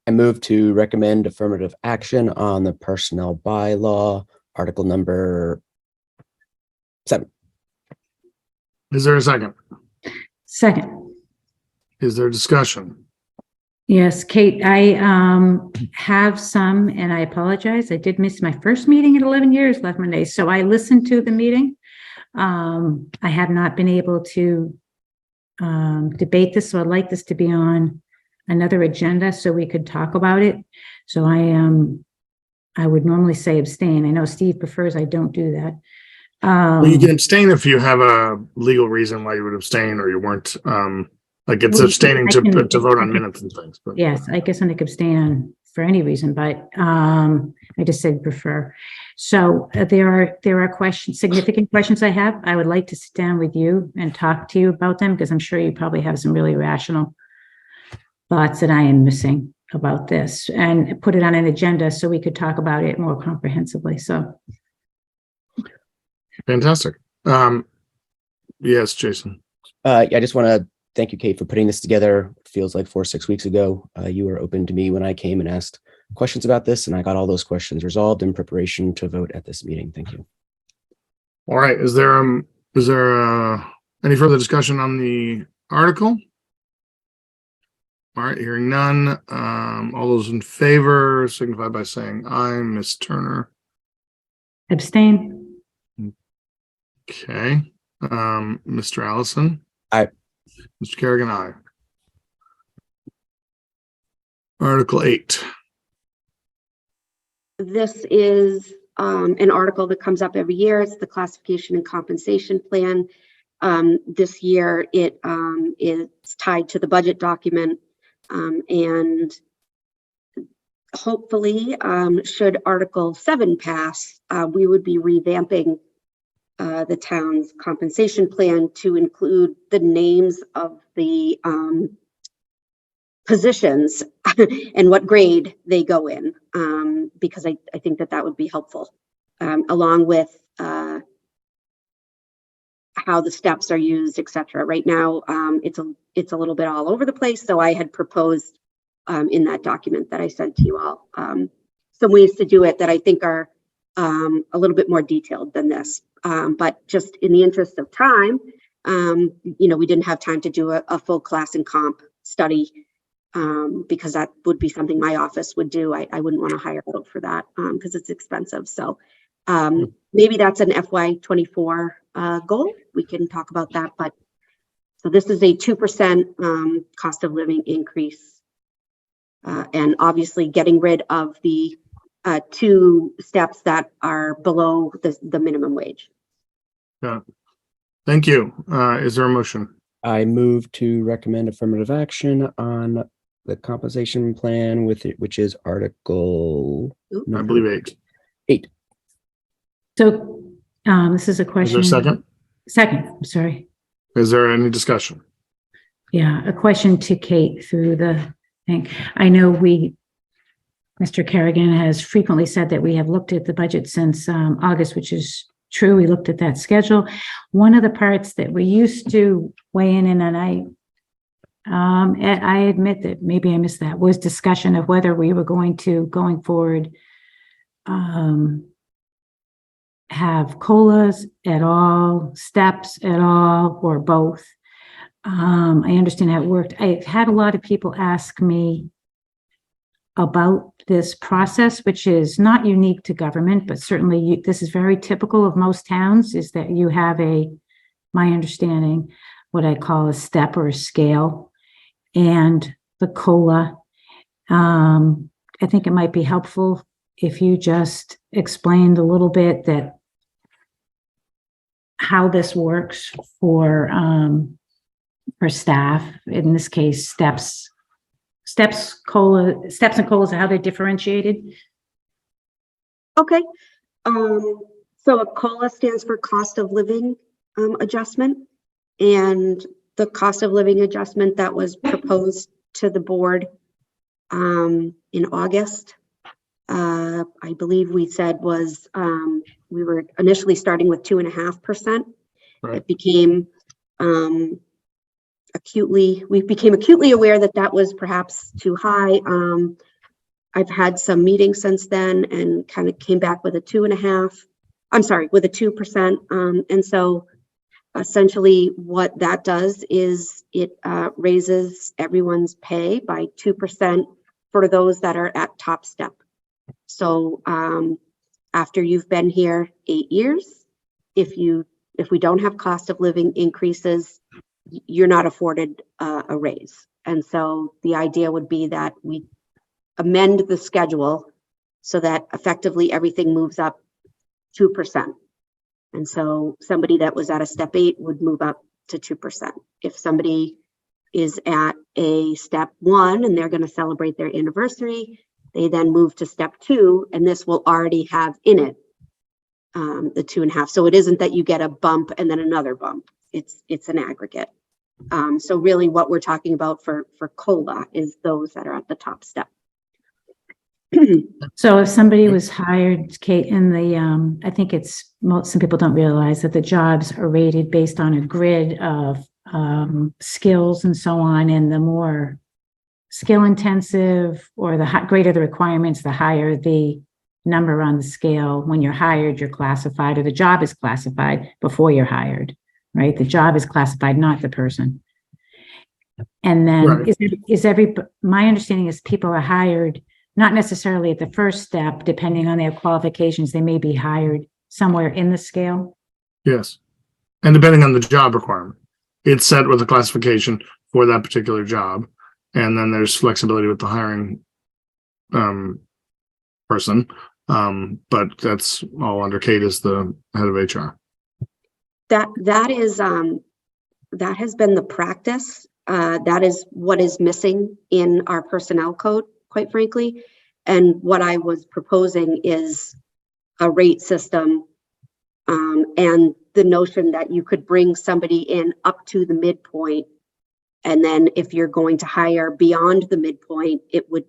I move to recommend affirmative action on the personnel bylaw, article number 7. Is there a second? Second. Is there discussion? Yes, Kate, I have some, and I apologize. I did miss my first meeting in 11 years last Monday. So I listened to the meeting. I have not been able to debate this, so I'd like this to be on another agenda so we could talk about it. So I would normally say abstain. I know Steve prefers I don't do that. Well, you can abstain if you have a legal reason why you would abstain, or you weren't like it's abstaining to vote on minutes and things. But yes, I guess I can abstain for any reason, but I just said prefer. So there are questions, significant questions I have. I would like to sit down with you and talk to you about them, because I'm sure you probably have some really rational thoughts that I am missing about this, and put it on an agenda so we could talk about it more comprehensively. So. Fantastic. Yes, Jason. I just want to thank you, Kate, for putting this together. It feels like 4 or 6 weeks ago, you were open to me when I came and asked questions about this, and I got all those questions resolved in preparation to vote at this meeting. Thank you. All right. Is there any further discussion on the article? All right. Hearing none. All those in favor signify by saying aye. Ms. Turner. Abstain. Okay. Mr. Allison. Aye. Mr. Kerrigan, aye. Article 8. This is an article that comes up every year. It's the classification and compensation plan. This year it is tied to the budget document, and hopefully, should Article 7 pass, we would be revamping the town's compensation plan to include the names of the positions and what grade they go in, because I think that would be helpful, along with how the steps are used, etc. Right now, it's a little bit all over the place. So I had proposed in that document that I sent to you all some ways to do it that I think are a little bit more detailed than this. But just in the interest of time, we didn't have time to do a full class and comp study, because that would be something my office would do. I wouldn't want to hire out for that because it's expensive. So maybe that's an FY24 goal. We can talk about that. But so this is a 2% cost of living increase, and obviously getting rid of the 2 steps that are below the minimum wage. Yeah. Thank you. Is there a motion? I move to recommend affirmative action on the compensation plan which is article I believe 8. 8. So this is a Is question. there a second? Second, I'm sorry. Is there any discussion? Yeah, a question to Kate through the thing. I know Mr. Kerrigan has frequently said that we have looked at the budget since August, which is true. We looked at that schedule. One of the parts that we used to weigh in, and I admit that maybe I missed that, was discussion of whether we were going forward, have COLAs at all, steps at all, or both. I understand how it worked. I've had a lot of people ask me about this process, which is not unique to government, but certainly this is very typical of most towns, is that you have my understanding, what I call a step or a scale, and the COLA. I think it might be helpful if you just explained a little bit that how this works for staff, in this case, steps and COLAs, how they're differentiated. Okay. So a COLA stands for cost of living adjustment, and the cost of living adjustment that was proposed to the board in August, I believe we said was we were initially starting with 2.5%. Right. It became we became acutely aware that was perhaps too high. I've had some meetings since then and kind of came back with a 2.5. I'm sorry, with a 2%. And so essentially what that does is it raises everyone's pay by 2% for those that are at top step. So after you've been here 8 years, if we don't have cost of living increases, you're not afforded a raise. And so the idea would be that we amend the schedule so that effectively everything moves up 2%. And so somebody that was at a step 8 would move up to 2%. If somebody is at a step 1 and they're going to celebrate their anniversary, they then move to step 2, and this will already have in it the 2.5. So it isn't that you get a bump and then another bump. It's an aggregate. So really what we're talking about for COLA is those that are at the top step. So if somebody was hired, Kate, in the, I think some people don't realize that the jobs are rated based on a grid of skills and so on, and the more skill intensive or the greater the requirements, the higher the number on the scale. When you're hired, you're classified, or the job is classified before you're hired, right? The job is classified, not the person. And then Right. My understanding is people are hired not necessarily at the first step, depending on their qualifications, they may be hired somewhere in the scale. Yes. And depending on the job requirement, it's set with a classification for that particular job. And then there's flexibility with the hiring person. But that's all under Kate as the head of HR. That has been the practice. That is what is missing in our personnel code, quite frankly. And what I was proposing is a rate system, and the notion that you could bring somebody in up to the midpoint And then if you're going to hire beyond the midpoint, it would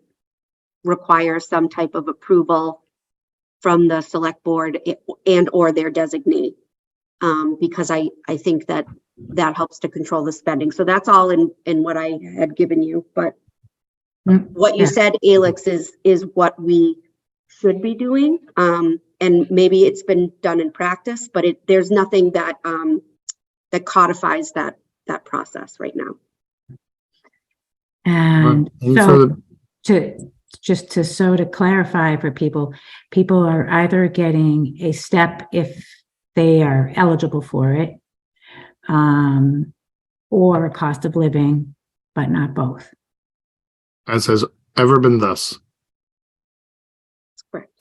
require some type of approval from the select board and or their designee. Because I think that helps to control the spending. So that's all in what I had given you. But what you said, Alex, is what we should be doing. And maybe it's been done in practice, but there's nothing that that codifies that process right now. And Any so further- to clarify for people are either getting a step if they are eligible for it, or a cost of living, but not both. As has ever been thus. That's correct.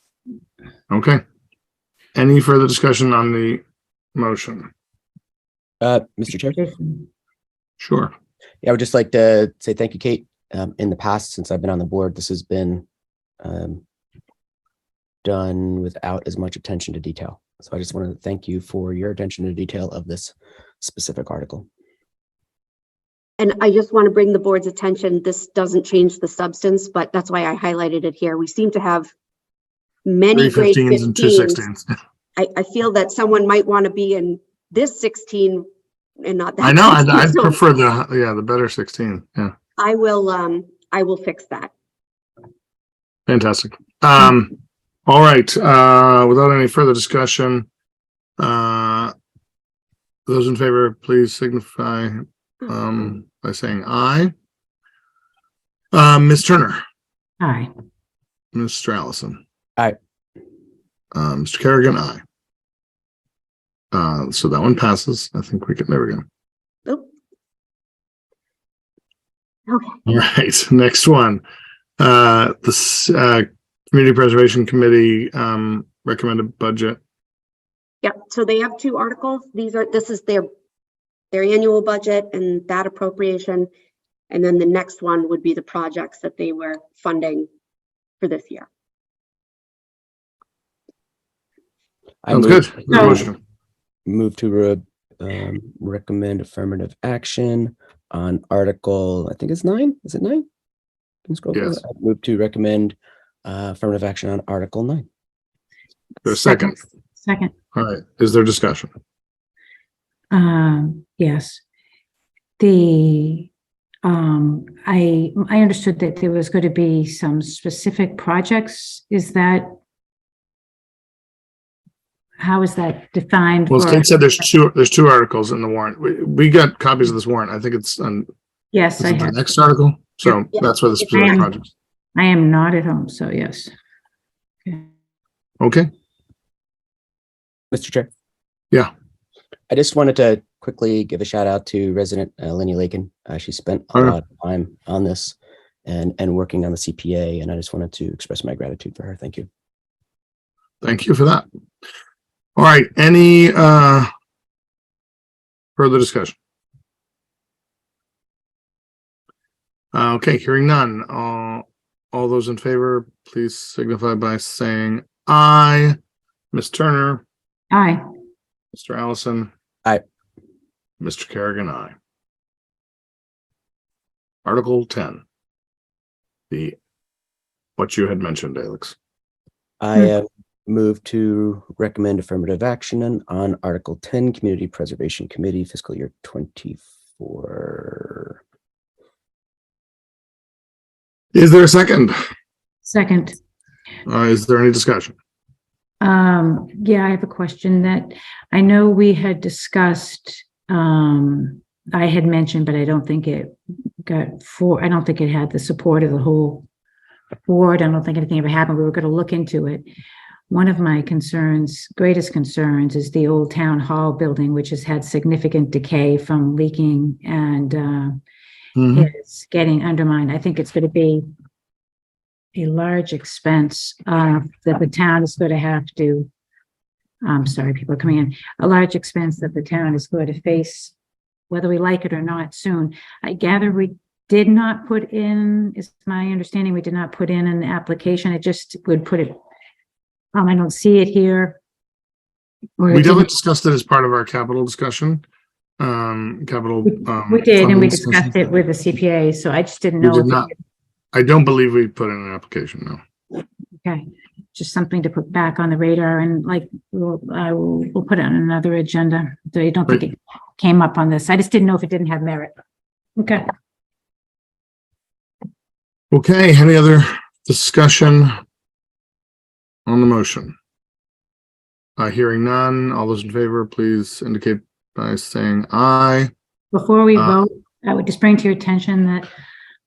Okay. Any further discussion on the motion? Mr. Chair? Sure. Yeah, I would just like to say thank you, Kate. In the past, since I've been on the board, this has been done without as much attention to detail. So I just want to thank you for your attention to detail of this specific article. And I just want to bring the board's attention, this doesn't change the substance, but that's why I highlighted it here. We seem to have many grade 315s and 15s. 216s. I feel that someone might want to be in this 16 and not that. I know. 16. I'd So prefer the better 16. Yeah. I will fix that. Fantastic. All right. Without any further discussion, those in favor, please signify by saying aye. Ms. Turner, Aye. Mr. Allison. Aye. Mr. Kerrigan, aye. So that one passes. I think we can, there we go. Oop. Okay. All right, next one. The Community Preservation Committee recommended budget. Yep. So they have two articles. This is their annual budget and that appropriation. And then the next one would be the projects that they were funding for this year. Sounds good. No. Motion. Move to recommend affirmative action on Article, I think it's 9. Is it 9? Can you scroll Yes. forward? Move to recommend affirmative action on Article 9. There's a second. Second. All right. Is there discussion? Yes. I understood that there was going to be some specific projects. How is that defined? Well, for- Kate said there's two articles in the warrant. We got copies of this warrant. I think it's on Yes, I the have. next article. So Yeah. that's where the specific projects. I am not at home, so yes. Okay. Mr. Chair? Yeah. I just wanted to quickly give a shout out to resident Lenny Lakin. She spent a Okay. lot of time on this and working on the CPA, and I just wanted to express my gratitude for her. Thank you. Thank you for that. All right. Any further discussion? Okay, hearing none. All those in favor, please signify by saying aye. Ms. Turner, Aye. Mr. Allison. Aye. Mr. Kerrigan, aye. Article 10. What you had mentioned, Alex. I move to recommend affirmative action on Article 10, Community Preservation Committee, fiscal year 24. Is there a second? Second. Is there any discussion? Yeah, I have a question that I know we had discussed, I had mentioned, but I don't think it I don't think it had the support of the whole board. I don't think anything ever happened. We were going to look into it. One of my greatest concerns is the old town hall building, which has had significant decay from leaking and is getting undermined. I think it's going to be a large expense that the town is going to have to, I'm sorry, people are coming in, a large expense that the town is going to face, whether we like it or not soon. I gather we did not put in, is my understanding, we did not put in an application. It just would put it, I don't see it here. Or We it definitely didn't- discussed it as part of our capital discussion. capital. We did, and we funding discussion? discussed it with the CPA, so I just didn't We know. did if it- not. I don't believe we put in an application, no. Okay, just something to put back on the radar, and like, we'll put it on another agenda. I don't think it came up on this. I just didn't know if it didn't have merit. Okay. Okay, any other discussion on the motion? Hearing none, all those in favor, please indicate by saying aye. Before we vote, I would just bring to your attention that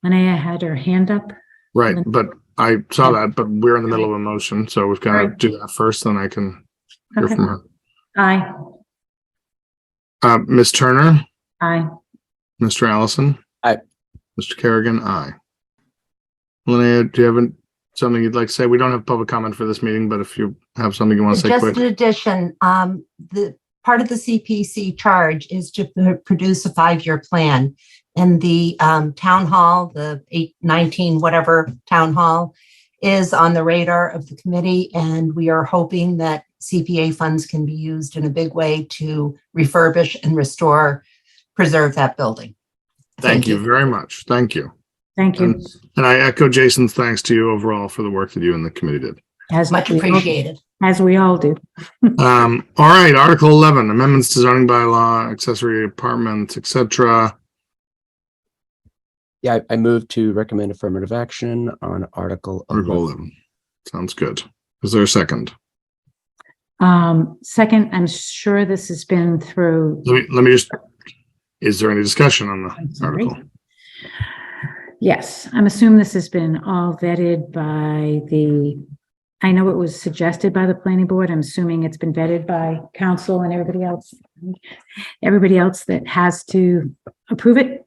Linnea had her hand up. Right, but I saw that, but we're in the middle of a motion, so we've got to Right. do that first, then I can hear Okay. from her. Aye. Ms. Turner, Aye. Mr. Allison? Aye. Mr. Kerrigan, aye. Linnea, do you have something you'd like to say? We don't have public comment for this meeting, but if you have something you want to say Just quick. an addition, the part of the CPC charge is to produce a 5-year plan. And the town hall, the 819 whatever town hall, is on the radar of the committee. And we are hoping that CPA funds can be used in a big way to refurbish and restore, preserve that building. Thank you very much. Thank you. Thank you. And I echo Jason's thanks to you overall for the work that you and the committee did. As Much we all- appreciated. As we all do. All right, Article 11, amendments to zoning bylaw, accessory apartments, etc. Yeah, I move to recommend affirmative action on Article Article 11. 11. Sounds good. Is there a second? Second, I'm sure this has been through. Let me just, is there any discussion on I'm the sorry. article? Yes, I'm assuming this has been all vetted by I know it was suggested by the planning board. I'm assuming it's been vetted by council and everybody else that has to approve it.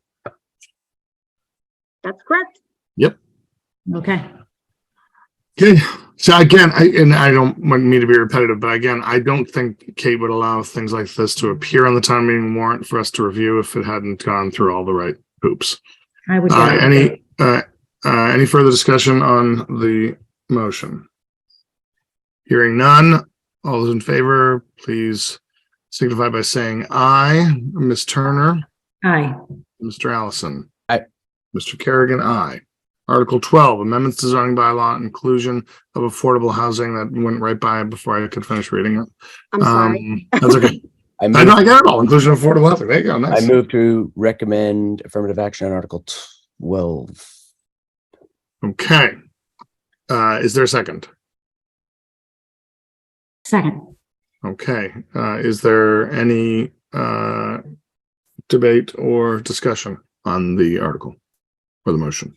That's correct. Okay. Okay, so again, I don't want me to be repetitive, but again, I don't think Kate would allow things like this to appear on the town meeting warrant for us to review if it hadn't gone through all the right hoops. I would. Any further discussion on the motion? Hearing none, all those in favor, please signify by saying aye. Ms. Turner, Aye. Mr. Allison. Aye. Mr. Kerrigan, aye. Article 12, amendments to zoning bylaw, inclusion of affordable housing. That went right by before I could finish reading it. I'm sorry. That's okay. I I know, move, I got it all. Inclusion of affordable housing. There you go. I Nice. move to recommend affirmative action on Article 12. Okay. Is there a second? Second. Okay. Is there any debate or discussion on the article or the motion?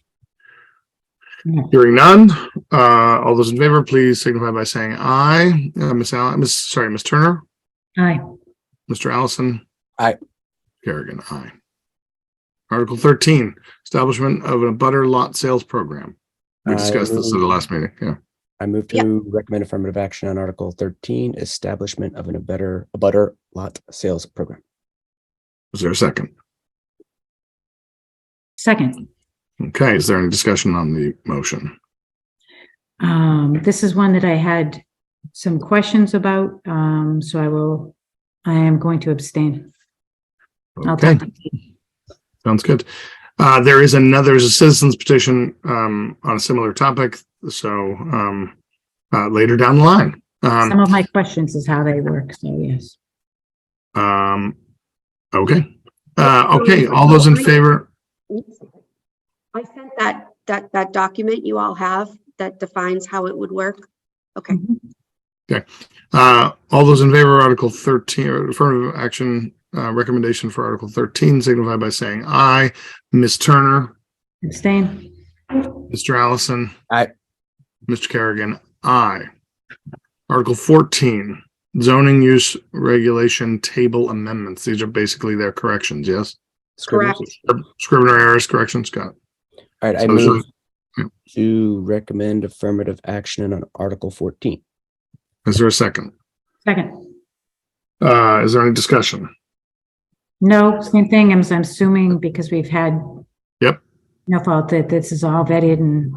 No. Hearing none, all those in favor, please signify by saying aye. Ms. Turner, Aye. Mr. Allison. Aye. Kerrigan, aye. Article 13, establishment of a butter lot sales program. We discussed this at the last meeting. Yeah. I move to recommend affirmative action on Article 13, establishment of a butter lot sales program. Is there a second? Second. Okay. Is there any discussion on the motion? This is one that I had some questions about, so I am going to abstain. I'll Okay. talk to you. Sounds good. There's a citizens petition on a similar topic. So later down the line. Some of my questions is how they work, so yes. Okay. Okay. All those in favor? I sent that document you all have that defines how it would work. Okay. All those in favor of Article 13 or affirmative action recommendation for Article 13 signify by saying aye. Ms. Turner, Abstain. Mr. Allison. Aye. Mr. Kerrigan, aye. Article 14, zoning use regulation table amendments. These are basically their corrections, yes? Correct. Scrivener errors, corrections, got it. All right, I So move yeah. to recommend affirmative action on Article 14. Is there a second? Second. Is there any discussion? No, same thing. I'm assuming because we've had. Yep. No fault that this is all vetted and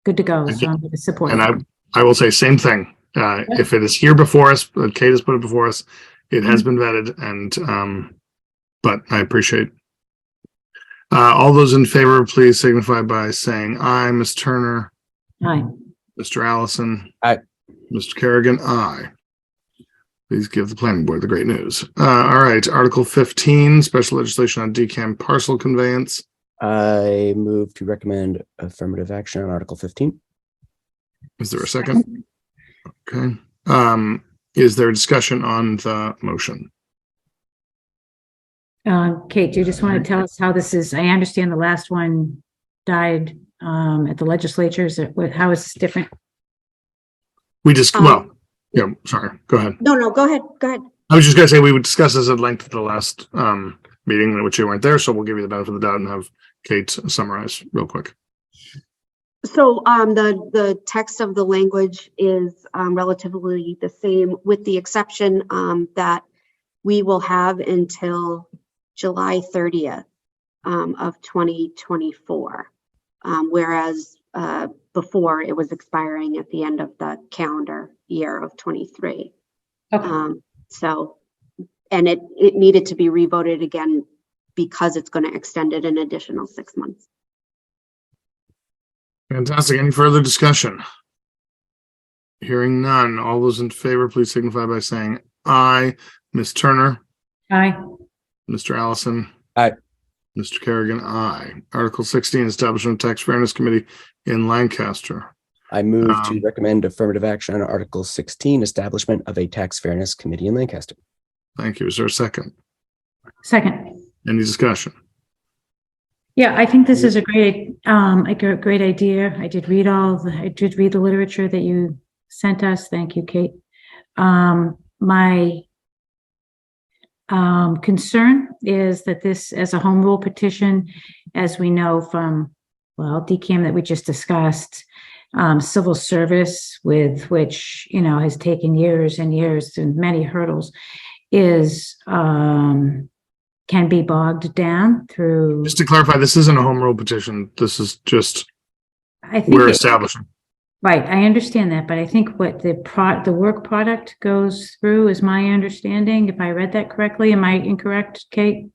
good to go, so I'm going to support. And it. I will say same thing. If it is here before us, Kate has put it before us, it has been vetted and but I appreciate. All those in favor, please signify by saying aye. Ms. Turner, Aye. Mr. Allison. Aye. Mr. Kerrigan, aye. Please give the planning board the great news. All right, Article 15, special legislation on DCAM parcel conveyance. I move to recommend affirmative action on Article 15. Is there a second? Okay. Is there a discussion on the motion? Kate, do you just want to tell us how this is? I understand the last one died at the legislature. How is this different? We just, well, yeah, sorry, go ahead. No, go ahead. Go ahead. I was just gonna say, we would discuss this at length at the last meeting in which you weren't there, so we'll give you the benefit of the doubt and have Kate summarize real quick. So the text of the language is relatively the same, with the exception that we will have until July 30th of 2024, whereas before it was expiring at the end of the calendar year of 23. Okay. So, and it needed to be revoted again because it's going to extend it an additional 6 months. Fantastic. Any further discussion? Hearing none. All those in favor, please signify by saying aye. Ms. Turner, Aye. Mr. Allison. Aye. Mr. Kerrigan, aye. Article 16, Establishment of Tax Fairness Committee in Lancaster. I move to recommend affirmative action on Article 16, establishment of a tax fairness committee in Lancaster. Thank you. Is there a second? Second. Any discussion? Yeah, I think this is a great idea. I did read the literature that you sent us. Thank you, Kate. My concern is that this, as a home rule petition, as we know from, well, DCAM that we just discussed, civil service, with which, has taken years and years and many hurdles, is can be bogged down through. Just to clarify, this isn't a home rule petition. This is just, I think we're establishing. Right, I understand that, but I think what the work product goes through is my understanding. If I read that correctly, am I incorrect, Kate?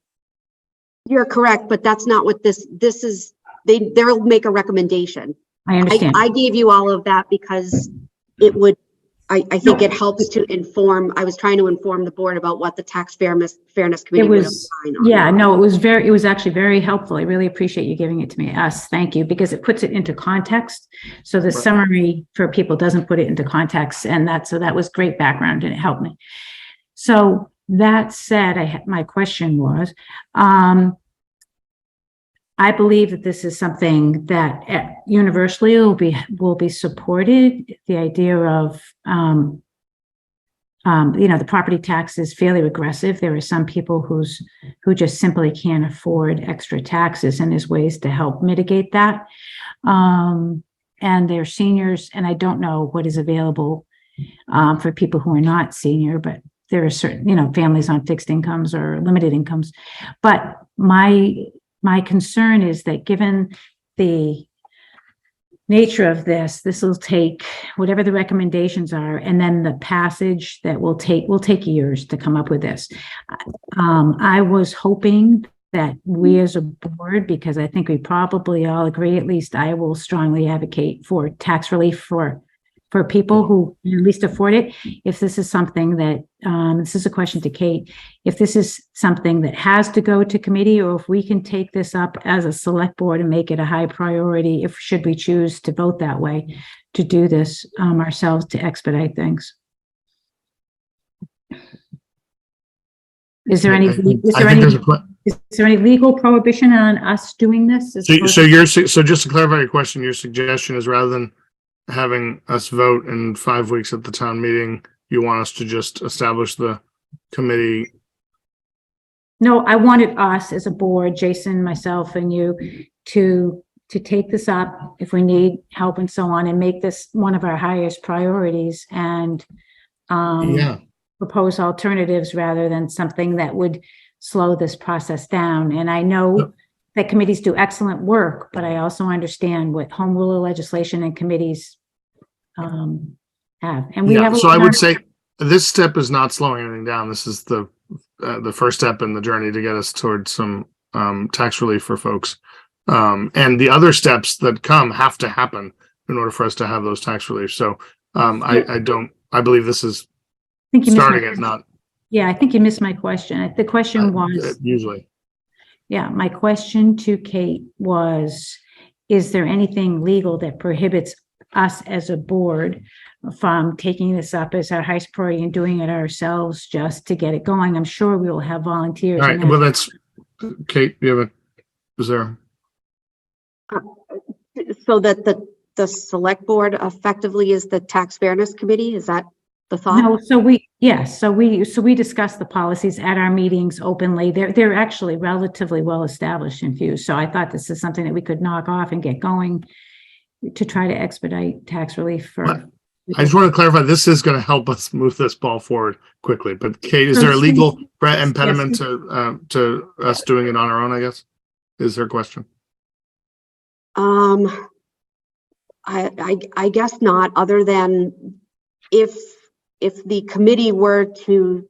You're correct, but that's not what this is. They'll make a recommendation. I understand. I gave you all of that because it would, I think it helps to inform. I was trying to inform the board about what the tax fairness committee would opine on. Yeah, no, it was actually very helpful. I really appreciate you giving it to me. Thank you, because it puts it into context. So the summary for people doesn't put it into context, and that was great background, and it helped me. So that said, my question was, I believe that this is something that universally will be supported. The idea of, the property tax is fairly regressive. There are some people who just simply can't afford extra taxes, and there's ways to help mitigate that. And they're seniors, and I don't know what is available for people who are not senior, but there are certain, families on fixed incomes or limited incomes. But my concern is that given the nature of this will take whatever the recommendations are, and then the passage that will take years to come up with this. I was hoping that we as a board, because I think we probably all agree, at least I will strongly advocate for tax relief for people who at least afford it. If this is something that, this is a question to Kate, if this is something that has to go to committee, or if we can take this up as a select board and make it a high priority, should we choose to vote that way, to do this ourselves to expedite things. Is there any legal prohibition on us doing this? So just to clarify your question, your suggestion is, rather than having us vote in 5 weeks at the town meeting, you want us to just establish the committee? No, I wanted us as a board, Jason, myself, and you, to take this up if we need help and so on, and make this one of our highest priorities, and propose alternatives rather than something that would slow this process down. And I know that committees do excellent work, but I also understand what home rule legislation and committees have. And we have. So I would say this step is not slowing anything down. This is the the first step in the journey to get us towards some tax relief for folks. And the other steps that come have to happen in order for us to have those tax relief. So I believe this is I think you missed starting it, not Yeah, I think you missed my question. The question was, usually. yeah, my question to Kate was, is there anything legal that prohibits us as a board from taking this up as our highest priority and doing it ourselves just to get it going? I'm sure we will have volunteers. All right. Well, that's Kate. Is there? So that the select board effectively is the tax fairness committee? Is that the thought? No, so we discuss the policies at our meetings openly. They're actually relatively well established in Fuse. So I thought this is something that we could knock off and get going to try to expedite tax relief for. I just want to clarify, this is going to help us move this ball forward quickly. But Kate, is there a legal impediment to us doing it on our own, I guess? Is there a question? I guess not, other than if the committee were to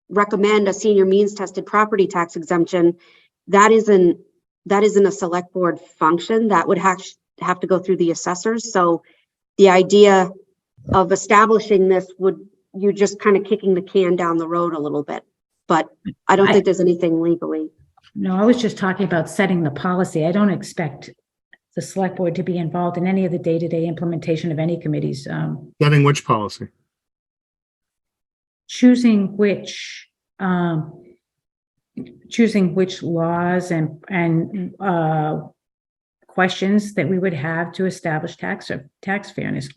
recommend a senior means tested property tax exemption, that isn't a select board function. That would have to go through the assessors. So the idea of establishing this you're just kind of kicking the can down the road a little bit, but I don't think there's anything legally. No, I was just talking about setting the policy. I don't expect the select board to be involved in any of the day-to-day implementation of any committees. Setting which policy? Choosing which laws and questions that we would have to establish tax fairness.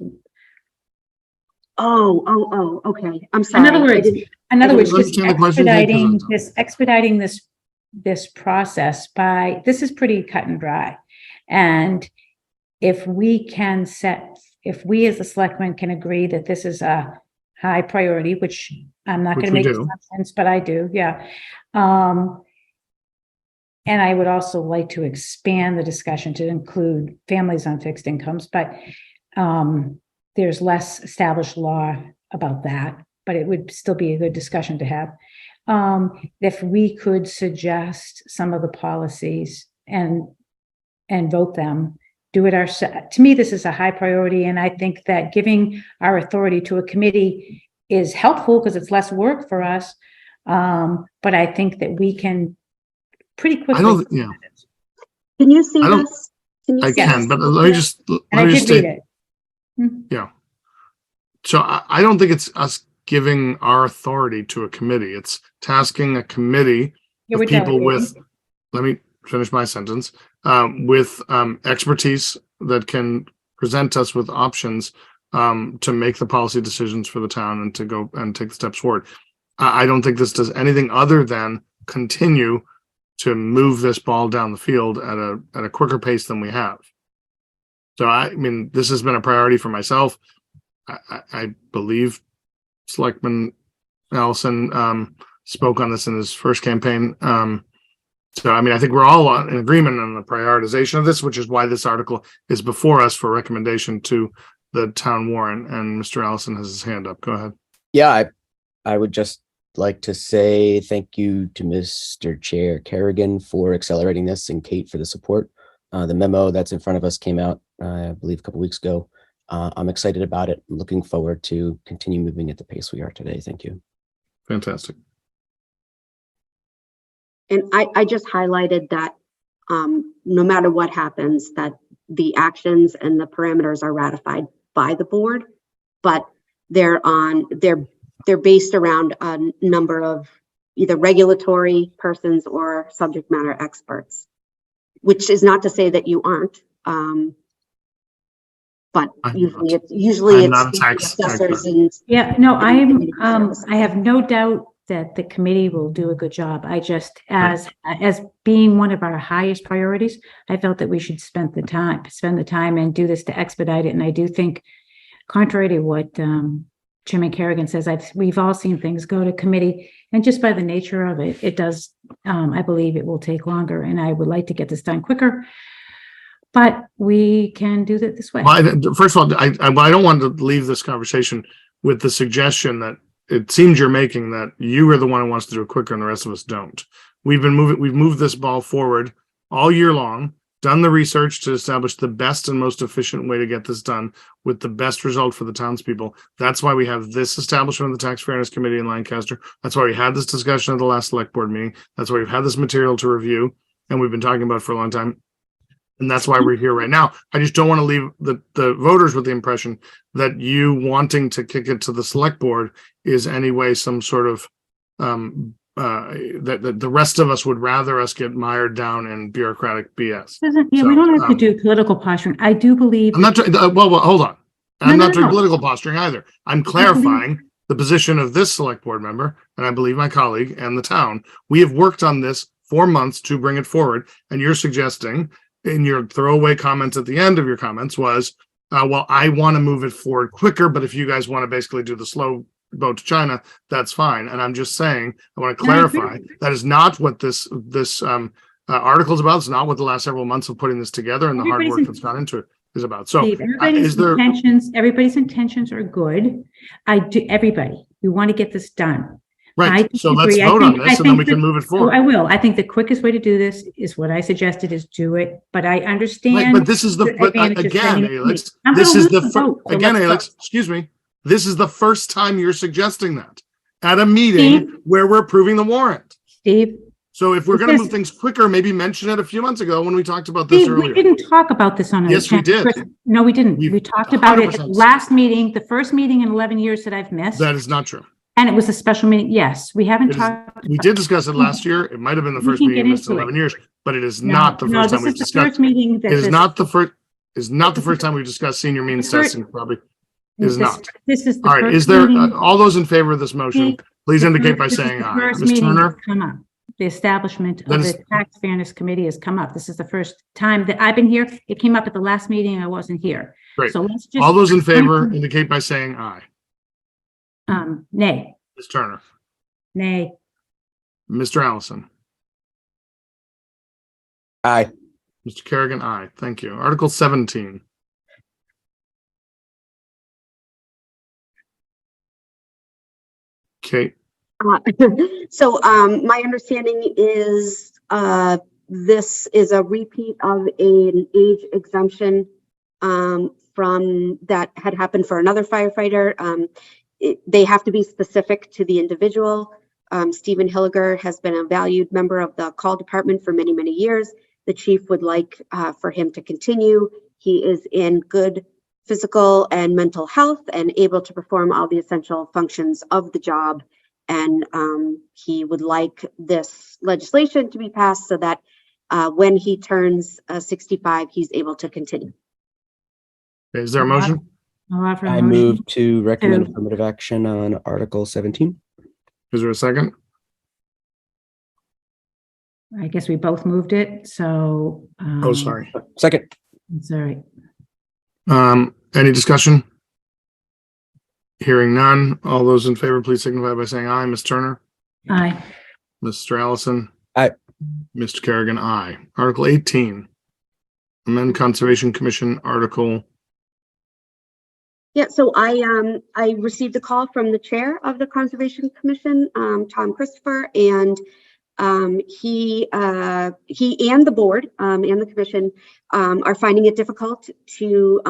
Oh, okay. I'm sorry. In other words, just expediting this process this is pretty cut and dry. And if we as the selectmen can agree that this is a high priority, which I'm not going to make assumptions, but I do. Yeah. And I would also like to expand the discussion to include families on fixed incomes, but there's less established law about that, but it would still be a good discussion to have. If we could suggest some of the policies and vote them, do it ourselves. To me, this is a high priority. And I think that giving our authority to a committee is helpful because it's less work for us. But I think that we can pretty quickly. Can you see this? I can, but let me just read it. Yeah. So I don't think it's us giving our authority to a committee. It's tasking a committee of people with, let me finish my sentence, with expertise that can present us with options to make the policy decisions for the town and to go and take the steps forward. I don't think this does anything other than continue to move this ball down the field at a quicker pace than we have. So I mean, this has been a priority for myself. I believe Selectman Allison spoke on this in his first campaign. So I mean, I think we're all in agreement on the prioritization of this, which is why this article is before us for recommendation to the town warrant. And Mr. Allison has his hand up. Go ahead. Yeah, I would just like to say thank you to Mr. Chair Kerrigan for accelerating this and Kate for the support. The memo that's in front of us came out, I believe, a couple weeks ago. I'm excited about it. I'm looking forward to continue moving at the pace we are today. Thank you. Fantastic. And I just highlighted that no matter what happens, that the actions and the parameters are ratified by the board, but they're based around a number of either regulatory persons or subject matter experts, which is not to say that you aren't. But usually it's assessors and I have no doubt that the committee will do a good job. I just, as being one of our highest priorities, I felt that we should spend the time and do this to expedite it. And I do think, contrary to what Chairman Kerrigan says, we've all seen things go to committee, and just by the nature of it, it does. I believe it will take longer, and I would like to get this done quicker. But we can do that this way. Well, first of all, I don't want to leave this conversation with the suggestion that it seems you're making that you are the one who wants to do it quicker and the rest of us don't. We've moved this ball forward all year long, done the research to establish the best and most efficient way to get this done with the best result for the townspeople. That's why we have this establishment of the Tax Fairness Committee in Lancaster. That's why we had this discussion at the last select board meeting. That's why we've had this material to review and we've been talking about it for a long time. And that's why we're here right now. I just don't want to leave the voters with the impression that you wanting to kick it to the select board is anyway some sort of that the rest of us would rather us get mired down in bureaucratic BS. We don't have to do political posturing. I do believe. I'm not. Well, hold on. I'm not doing No. political posturing either. I'm clarifying the position of this select board member, and I believe my colleague and the town. We have worked on this for months to bring it forward, and you're suggesting in your throwaway comments at the end of your comments was, well, I want to move it forward quicker, but if you guys want to basically do the slow boat to China, that's fine. And I'm just saying, I want to clarify that is not what this article is about. It's not what the last several months of putting this together and the hard work that's gone into it is about. So Steve, everybody's intentions are good. We want to get this done. Right. So let's vote on this and then we can move it forward. I will. I think the quickest way to do this is what I suggested is do it, but I understand. Right, but this is again, Alex, Alex, excuse me. This is the first time you're suggesting that at a meeting where we're approving the warrant. Steve. So if we're going to move things quicker, maybe mention it a few months ago when we talked about this earlier. We didn't talk about this on. Yes, we did. No, we didn't. We talked about it at the last meeting, the first meeting in 11 years that I've missed. That is not true. And it was a special meeting. Yes, we haven't talked. We did discuss it last year. It might have been the first meeting in 11 years, but it is not the first time we've discussed. It is not the first. Is not the first time we've discussed senior means testing. Probably is not. This is all right. Is there all those in favor of this motion? Please indicate by saying aye. Ms. Turner. The establishment of the Tax Fairness Committee has come up. This is the first time that I've been here. It came up at the last meeting. I wasn't here. Great. So let's just. All those in favor indicate by saying aye. Nay. Ms. Turner. Nay. Mr. Allison. Aye. Mr. Kerrigan, aye. Thank you. Article 17. Kate. So my understanding is this is a repeat of an age exemption from that had happened for another firefighter. They have to be specific to the individual. Stephen Hilliger has been a valued member of the call department for many, many years. The chief would like for him to continue. He is in good physical and mental health and able to perform all the essential functions of the job. And he would like this legislation to be passed so that when he turns 65, he's able to continue. Is there a motion? I move to recommend affirmative action on Article 17. Is there a second? I guess we both moved it, so. Oh, sorry. Second. Sorry. Any discussion? Hearing none. All those in favor, please signify by saying aye. Ms. Turner? Aye. Mr. Allison? Aye. Mr. Kerrigan, aye. Article 18. Amend Conservation Commission Article. Yeah, so I received a call from the chair of the Conservation Commission, Tom Christopher, and he and the board and the commission are finding it difficult to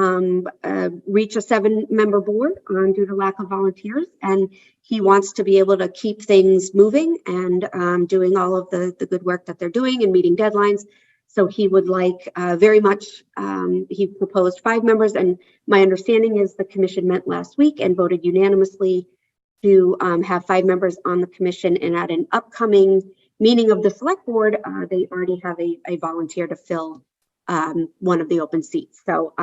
reach a 7-member board due to lack of volunteers, and he wants to be able to keep things moving and doing all of the good work that they're doing and meeting deadlines. So he would like very much, he proposed 5 members, and my understanding is the commission met last week and voted unanimously to have 5 members on the commission, and at an upcoming meeting of the select board, they already have a volunteer to fill one of the open seats. So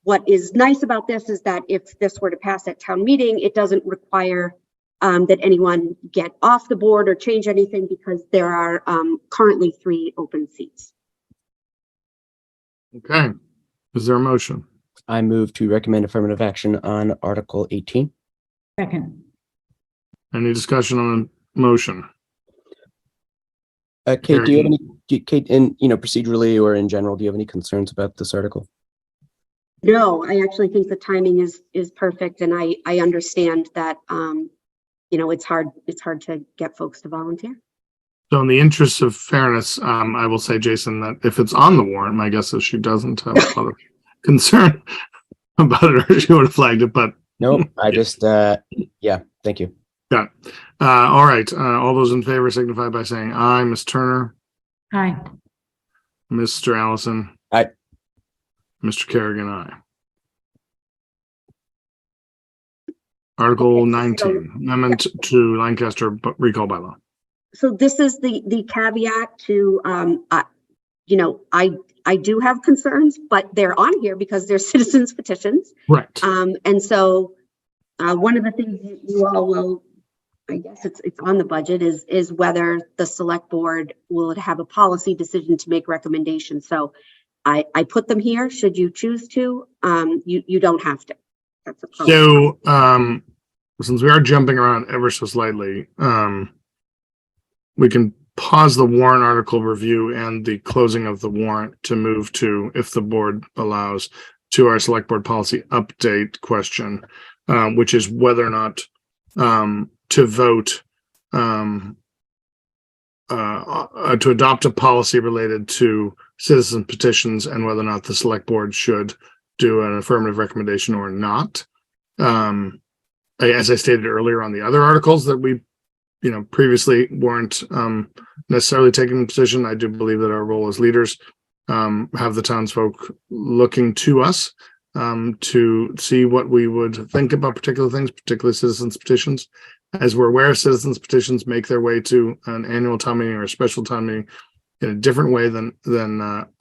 what is nice about this is that if this were to pass at town meeting, it doesn't require that anyone get off the board or change anything, because there are currently 3 open seats. Okay. Is there a motion? I move to recommend affirmative action on Article 18. Second. Any discussion on the motion? Kate, do you have any, Kate, in, procedurally or in general, do you have any concerns about this article? No, I actually think the timing is perfect, and I understand that it's hard to get folks to volunteer. So in the interest of fairness, I will say, Jason, that if it's on the warrant, my guess is she doesn't have a lot of concern about it, or she would have flagged it, but Nope, I just, yeah, thank you. yeah. All right. All those in favor signify by saying aye. Ms. Turner, Hi. Mr. Allison. Aye. Mr. Kerrigan, aye. Article Okay, 19, amendment to Lancaster recall bylaw. So this is the caveat to, I do have concerns, but they're on here because they're citizens petitions. Right. And so one of the things you all will, I guess it's on the budget, is whether the select board will have a policy decision to make recommendations. So I put them here. Should you choose to, you don't have to. That's a policy. So since we are jumping around ever so slightly, we can pause the warrant article review and the closing of the warrant to move to, if the board allows, to our select board policy update question, which is whether or not to vote to adopt a policy related to citizen petitions and whether or not the select board should do an affirmative recommendation or not. As I stated earlier on the other articles that we previously weren't necessarily taking a position, I do believe that our role as leaders have the townsfolk looking to us to see what we would think about particular things, particularly citizens petitions. As we're aware, citizens petitions make their way to an annual town meeting or a special town meeting in a different way than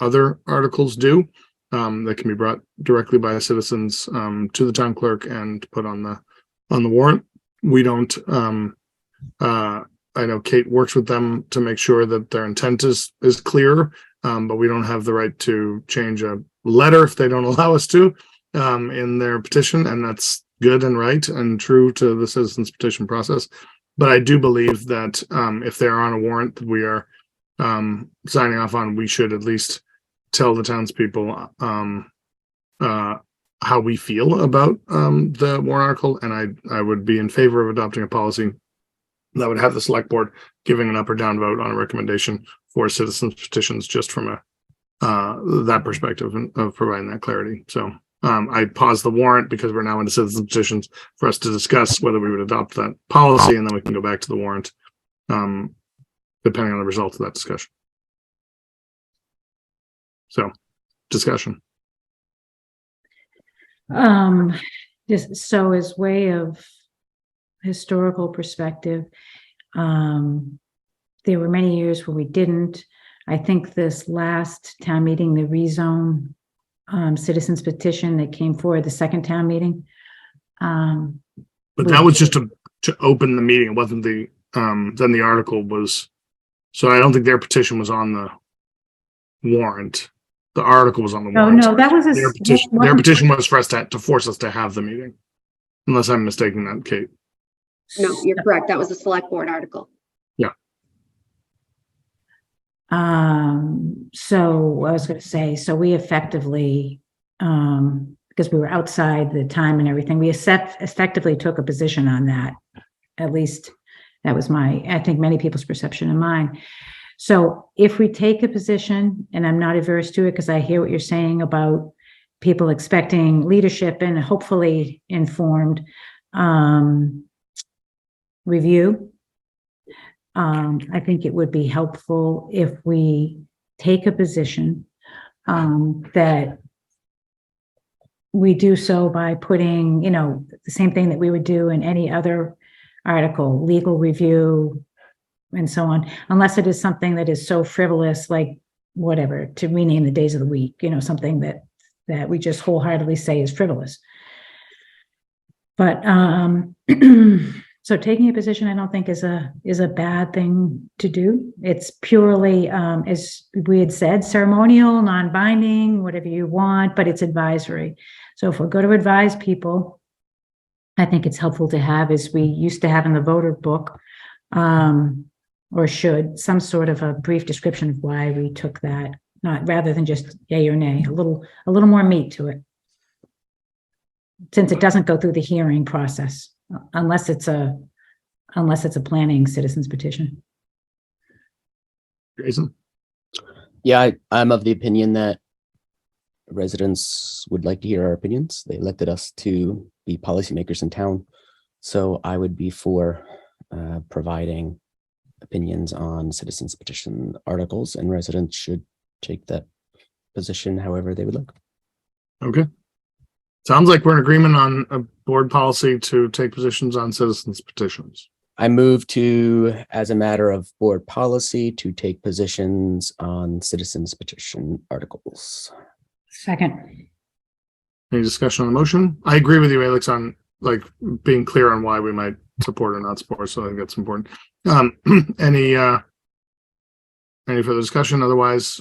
other articles do. That can be brought directly by citizens to the town clerk and put on the warrant. We don't. I know Kate works with them to make sure that their intent is clear, but we don't have the right to change a letter if they don't allow us to in their petition, and that's good and right and true to the citizens petition process. But I do believe that if they're on a warrant that we are signing off on, we should at least tell the townspeople how we feel about the warrant article, and I would be in favor of adopting a policy that would have the select board giving an up or down vote on a recommendation for citizens petitions, just from that perspective of providing that clarity. So I paused the warrant because we're now into citizen petitions for us to discuss whether we would adopt that policy, and then we can go back to the warrant depending on the results of that discussion. So, discussion. Just so as way of historical perspective, there were many years where we didn't. I think this last town meeting, the rezone citizens petition that came forward, the second town meeting. But that was just to open the meeting. It wasn't then the article was, so I don't think their petition was on the warrant. The article was on the warrant. Oh, no, that was their petition was for us to force us to have the meeting. Unless I'm mistaken that, Kate. No, you're correct. That was a select board article. Yeah. So I was going to say, so we effectively, because we were outside the time and everything, we effectively took a position on that. At least that was I think many people's perception and mine. So if we take a position, and I'm not averse to it because I hear what you're saying about people expecting leadership and hopefully informed review. I think it would be helpful if we take a position that we do so by putting, the same thing that we would do in any other article, legal review, and so on, unless it is something that is so frivolous, like whatever, to rename the days of the week, something that we just wholeheartedly say is frivolous. But so taking a position, I don't think is a bad thing to do. It's purely, as we had said, ceremonial, non-binding, whatever you want, but it's advisory. So if we're going to advise people, I think it's helpful to have, as we used to have in the voter book, or should, some sort of a brief description of why we took that, not rather than just yay or nay, a little more meat to it, since it doesn't go through the hearing process, unless it's a unless it's a planning citizens petition. Jason? Yeah, I'm of the opinion that residents would like to hear our opinions. They elected us to be policymakers in town. So I would be for providing opinions on citizens petition articles, and residents should take that position however they would like. Okay. Sounds like we're in agreement on a board policy to take positions on citizens petitions. I move to, as a matter of board policy, to take positions on citizens petition articles. Second. Any discussion on the motion? I agree with you, Alex, on like being clear on why we might support or not support. So I think that's important. Any further discussion? Otherwise,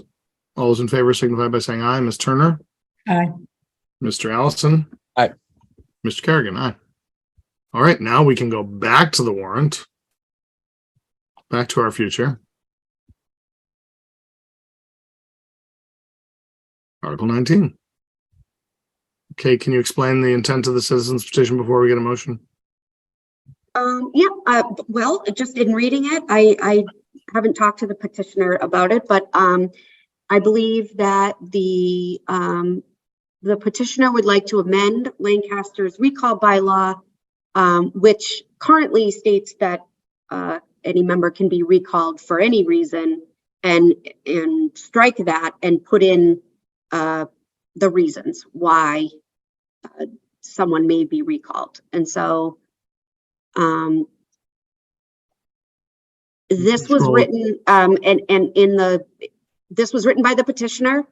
all those in favor signify by saying aye. Ms. Turner? Aye. Mr. Allison? Aye. Mr. Kerrigan? Aye. All right, now we can go back to the warrant. Back to our future. Article 19. Okay, can you explain the intent of the citizens petition before we get a motion? Well, just in reading it, I haven't talked to the petitioner about it, but I believe that the petitioner would like to amend Lancaster's recall bylaw, which currently states that any member can be recalled for any reason, and strike that and put in the reasons why someone may be recalled. And so this was written this was written by the petitioner.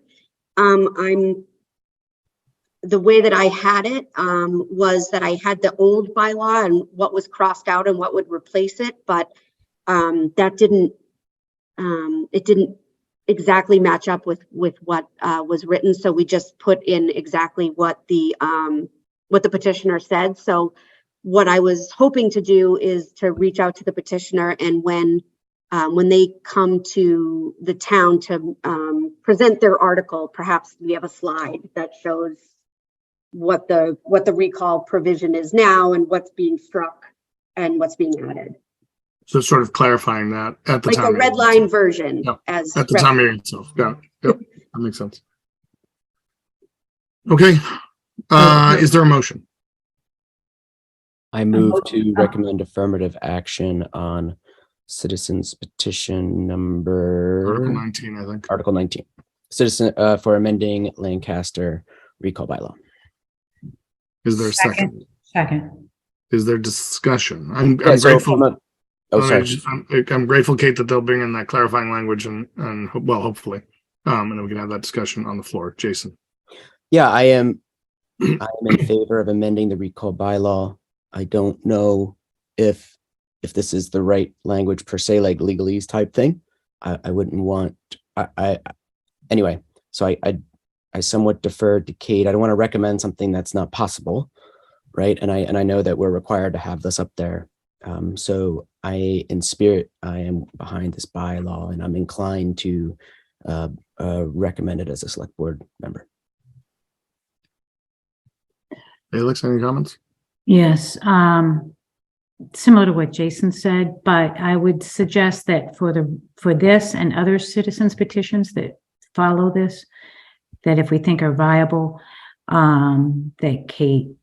The way that I had it was that I had the old bylaw and what was crossed out and what would replace it, but that didn't exactly match up with what was written. So we just put in exactly what the petitioner said. So what I was hoping to do is to reach out to the petitioner, and when they come to the town to present their article, perhaps we have a slide that shows what the recall provision is now and what's being struck and what's being added. So sort of clarifying that at the Like time. a red line version. Yep. As At the time meeting itself. Yeah. Yep. That makes sense. Okay. Is there a motion? I move to recommend affirmative action on citizens petition number Article 19, I think. Article 19. Citizen for amending Lancaster recall bylaw. Is there a second? Second. Is there discussion? I'm Yeah, so grateful. sorry. I'm grateful, Kate, that they'll bring in that clarifying language and well, hopefully, and then we can have that discussion on the floor. Jason. Yeah, I am in favor of amending the recall bylaw. I don't know if this is the right language per se, like legalese type thing. I wouldn't want. Anyway. So I somewhat deferred to Kate. I don't want to recommend something that's not possible, right? And I know that we're required to have this up there. So in spirit, I am behind this bylaw, and I'm inclined to recommend it as a select board member. Alex, any comments? Yes, similar to what Jason said, but I would suggest that for this and other citizens petitions that follow this, that if we think are viable, that Kate,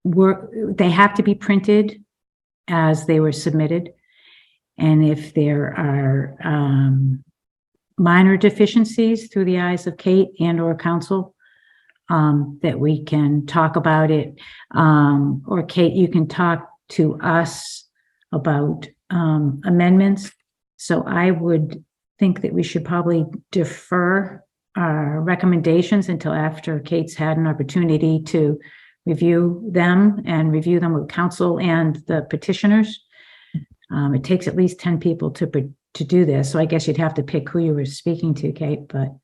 they have to be printed as they were submitted. And if there are minor deficiencies through the eyes of Kate and or council, that we can talk about it, or Kate, you can talk to us about amendments. So I would think that we should probably defer our recommendations until after Kate's had an opportunity to review them with council and the petitioners. It takes at least 10 people to do this. So I guess you'd have to pick who you were speaking to, Kate, but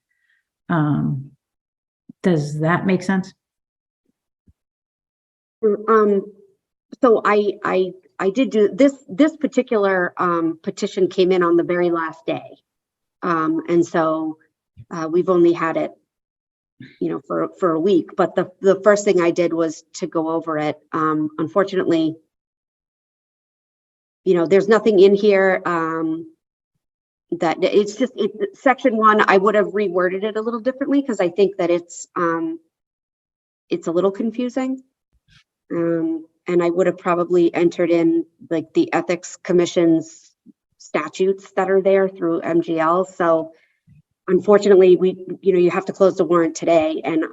does that make sense? So I did do this particular petition came in on the very last day. And so we've only had it for a week. But the first thing I did was to go over it. Unfortunately, there's nothing in here that it's just section 1. I would have reworded it a little differently because I think that it's a little confusing. And I would have probably entered in like the ethics commission's statutes that are there through MGL. So unfortunately, you have to close the warrant today, and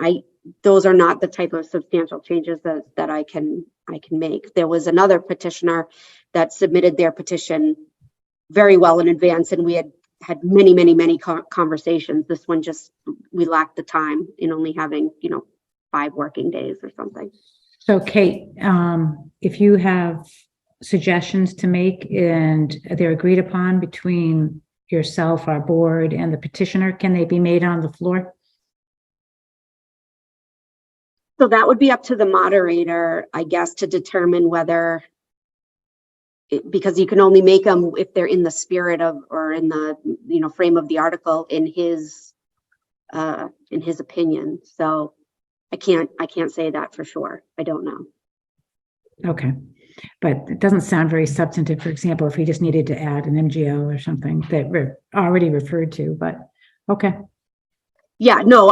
those are not the type of substantial changes that I can make. There was another petitioner that submitted their petition very well in advance, and we had many conversations. This one we lacked the time in only having 5 working days or something. So Kate, if you have suggestions to make and they're agreed upon between yourself, our board, and the petitioner, can they be made on the floor? So that would be up to the moderator, I guess, to determine whether, because you can only make them if they're in the spirit of, or in the frame of the article in his opinion. So I can't say that for sure. I don't know. Okay. But it doesn't sound very substantive. For example, if he just needed to add an MGO or something that we're already referred to, but okay. Yeah, no,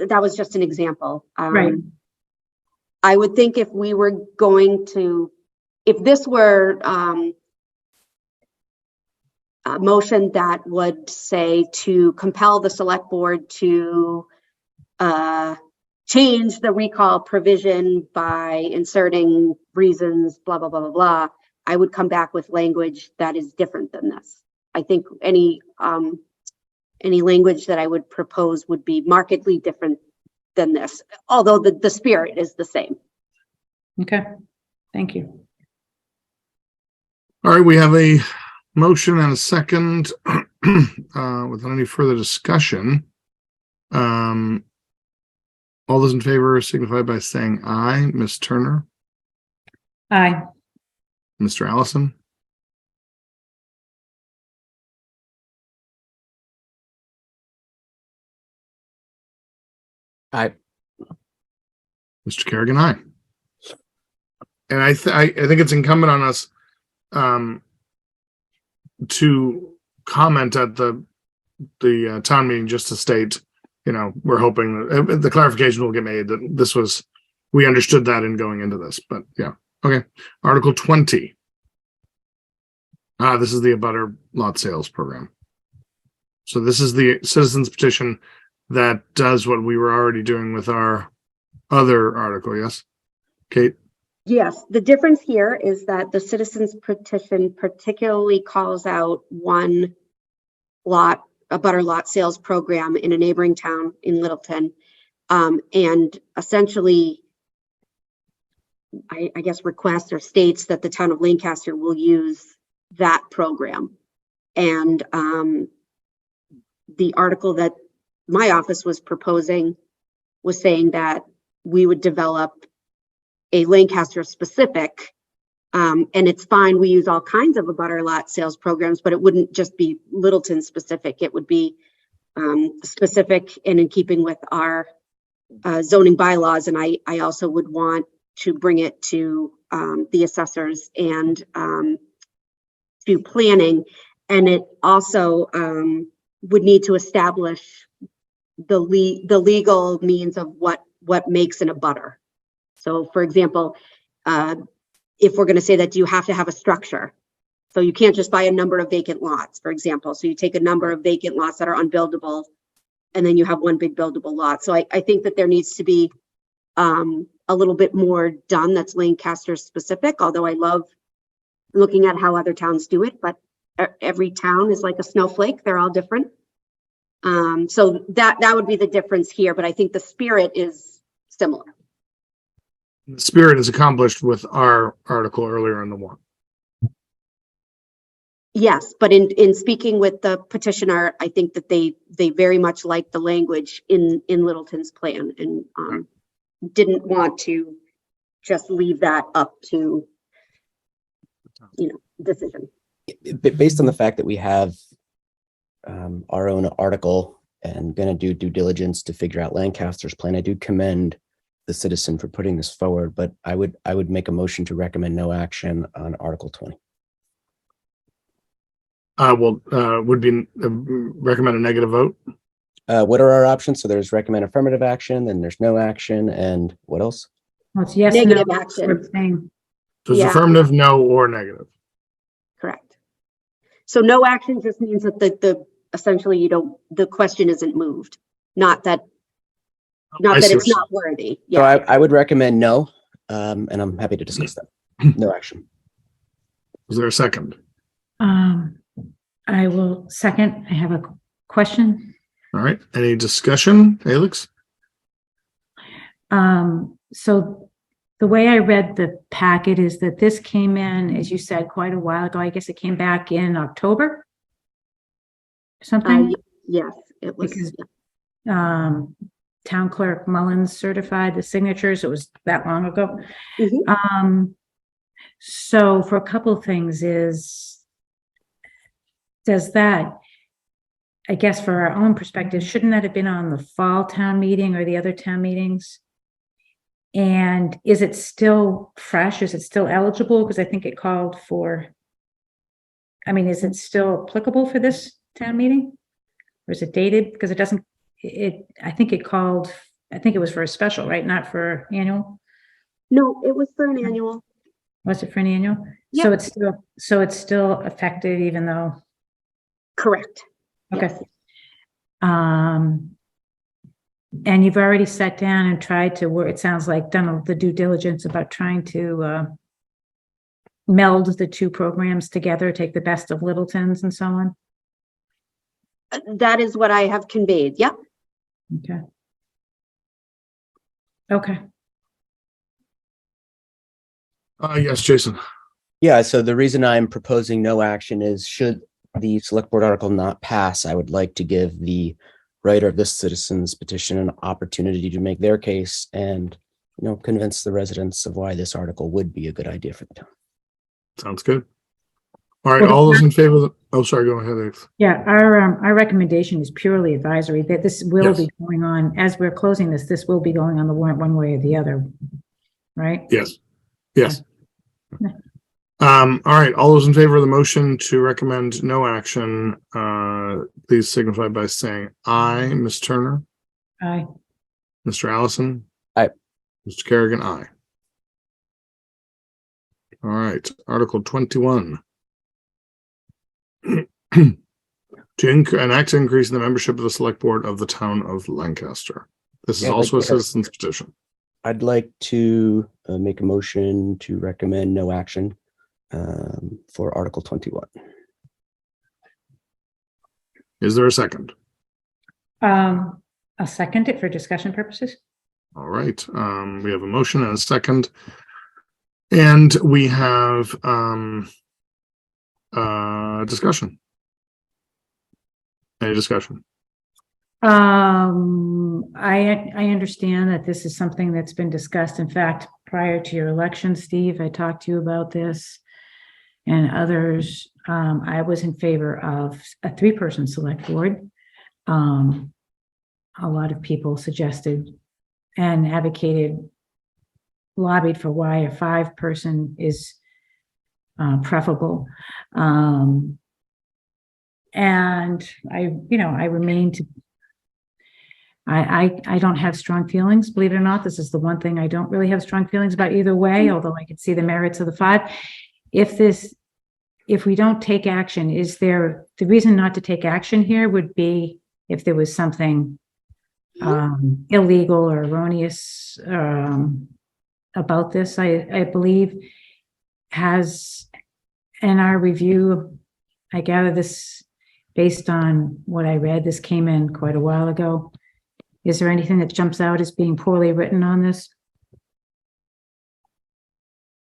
that was just an example. Right. I would think if we were going to, if this were a motion that would say to compel the select board to change the recall provision by inserting reasons, blah, blah, blah, blah, blah, I would come back with language that is different than this. I think any language that I would propose would be markedly different than this, although the spirit is the same. Okay. Thank you. All right, we have a motion and a second. Without any further discussion, all those in favor signify by saying aye. Ms. Turner, Aye. Mr. Allison, Aye. Mr. Kerrigan, aye. And I think it's incumbent on us to comment at the town meeting just to state, we're hoping that the clarification will get made that we understood that in going into this, but yeah. Okay. Article 20. This is the abutter lot sales program. So this is the citizens petition that does what we were already doing with our other article. Yes, Kate? Yes, the difference here is that the citizens petition particularly calls out one lot, abutter lot sales program in a neighboring town in Littleton, and essentially, I guess, requests or states that the town of Lancaster will use that program. And the article that my office was proposing was saying that we would develop a Lancaster specific, and it's fine. We use all kinds of abutter lot sales programs, but it wouldn't just be Littleton specific. It would be specific and in keeping with our zoning bylaws. And I also would want to bring it to the assessors and to planning. And it also would need to establish the legal means of what makes an abutter. So for example, if we're going to say that you have to have a structure, so you can't just buy a number of vacant lots, for example. So you take a number of vacant lots that are unbuildable, and then you have one big buildable lot. So I think that there needs to be a little bit more done that's Lancaster specific, although I love looking at how other towns do it, but every town is like a snowflake. They're all different. So that would be the difference here, but I think the spirit is similar. The spirit is accomplished with our article earlier in the warrant. Yes, but in speaking with the petitioner, I think that they very much like the language in Littleton's plan and didn't want to just leave that up to decision. Based on the fact that we have our own article and going to do due diligence to figure out Lancaster's plan. I do commend the citizen for putting this forward, but I would make a motion to recommend no action on Article 20. Would be recommend a negative vote. What are our options? So there's recommend affirmative action, then there's no action, and what else? Well, it's yes, Negative no, action. or abstain. So it's Yeah. affirmative, no, or negative. Correct. So no action just means that the essentially the question isn't moved. Not that I see it's what not worthy. So Yeah. I would recommend no, and I'm happy to discuss that. No action. Is there a second? I will second. I have a question. All right. Any discussion, Alex? So the way I read the packet is that this came in, as you said, quite a while ago. I guess it came back in October. Something. Yes, it was. Because Town Clerk Mullins certified the signatures. It was that long ago. Mhm. So for a couple of things does that, I guess for our own perspective, shouldn't that have been on the fall town meeting or the other town meetings? And is it still fresh? Is it still eligible? Because I think it called for, is it still applicable for this town meeting? Or is it dated? Because it doesn't, I think it was for a special, right? Not for annual? No, it was for an annual. Was it for an annual? Yep. So it's still effective even though, Correct. okay. Yes. And you've already sat down and tried to work, it sounds like done the due diligence about trying to meld the two programs together, take the best of Littleton's and so on. That is what I have conveyed. Yep. Okay. Okay. Yes, Jason. Yeah, so the reason I'm proposing no action is should the select board article not pass, I would like to give the writer of this citizen's petition an opportunity to make their case and, convince the residents of why this article would be a good idea for the town. Sounds good. All right. All those in favor of oh, sorry, go ahead, Alex. Yeah, our recommendation is purely advisory, that this will Yes. be going on, as we're closing this will be going on the warrant one way or the other, right? Yes. Yes. Yeah. All right. All those in favor of the motion to recommend no action, please signify by saying aye. Ms. Turner, Aye. Mr. Allison. Aye. Mr. Kerrigan, aye. All right. Article 21. An act to increase the membership of the select board of the town of Lancaster. This is Yeah, also a like, citizen's petition. I'd like to make a motion to recommend no action for Article 21. Is there a second? I'll second it for discussion purposes. All right. We have a motion and a second. And we have discussion. Any discussion? I understand that this is something that's been discussed. In fact, prior to your election, Steve, I talked to you about this and others. I was in favor of a 3-person select board. A lot of people suggested and advocated, lobbied for why a 5-person is preferable. And I don't have strong feelings, believe it or not. This is the one thing I don't really have strong feelings about either way, although I could see the merits of the 5. If we don't take action, the reason not to take action here would be if there was something illegal or erroneous about this. I believe has in our review, I gather this based on what I read, this came in quite a while ago. Is there anything that jumps out as being poorly written on this?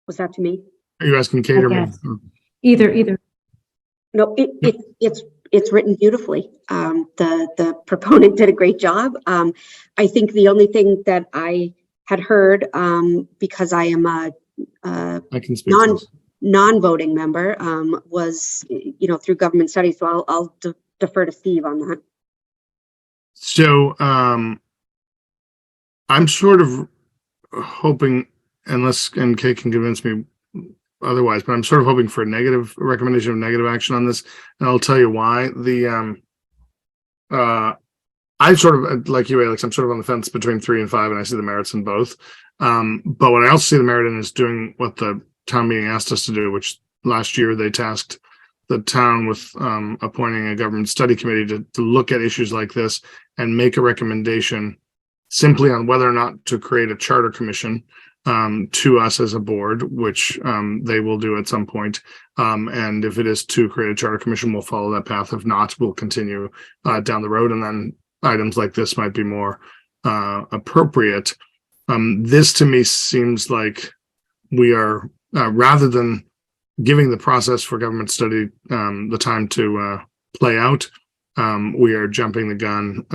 Was that to me? Are you asking Kate or me? Yes. Either. No, it's written beautifully. The proponent did a great job. I think the only thing that I had heard, because I am a I can speak to this. non-voting member, was, through government studies. So I'll defer to Steve on that. So, I'm sort of hoping, and Kate can convince me otherwise, but I'm sort of hoping for a recommendation of negative action on this, and I'll tell you why. I sort of, like you, Alex, I'm sort of on the fence between 3 and 5, and I see the merits in both. But what I also see the merit in is doing what the town meeting asked us to do, which last year they tasked the town with appointing a government study committee to look at issues like this and make a recommendation simply on whether or not to create a charter commission to us as a board, which they will do at some point. And if it is to create a charter commission, we'll follow that path. If not, we'll continue down the road. And then items like this might be more appropriate. This to me seems like we are, rather than giving the process for government study the time to play out, we are jumping the gun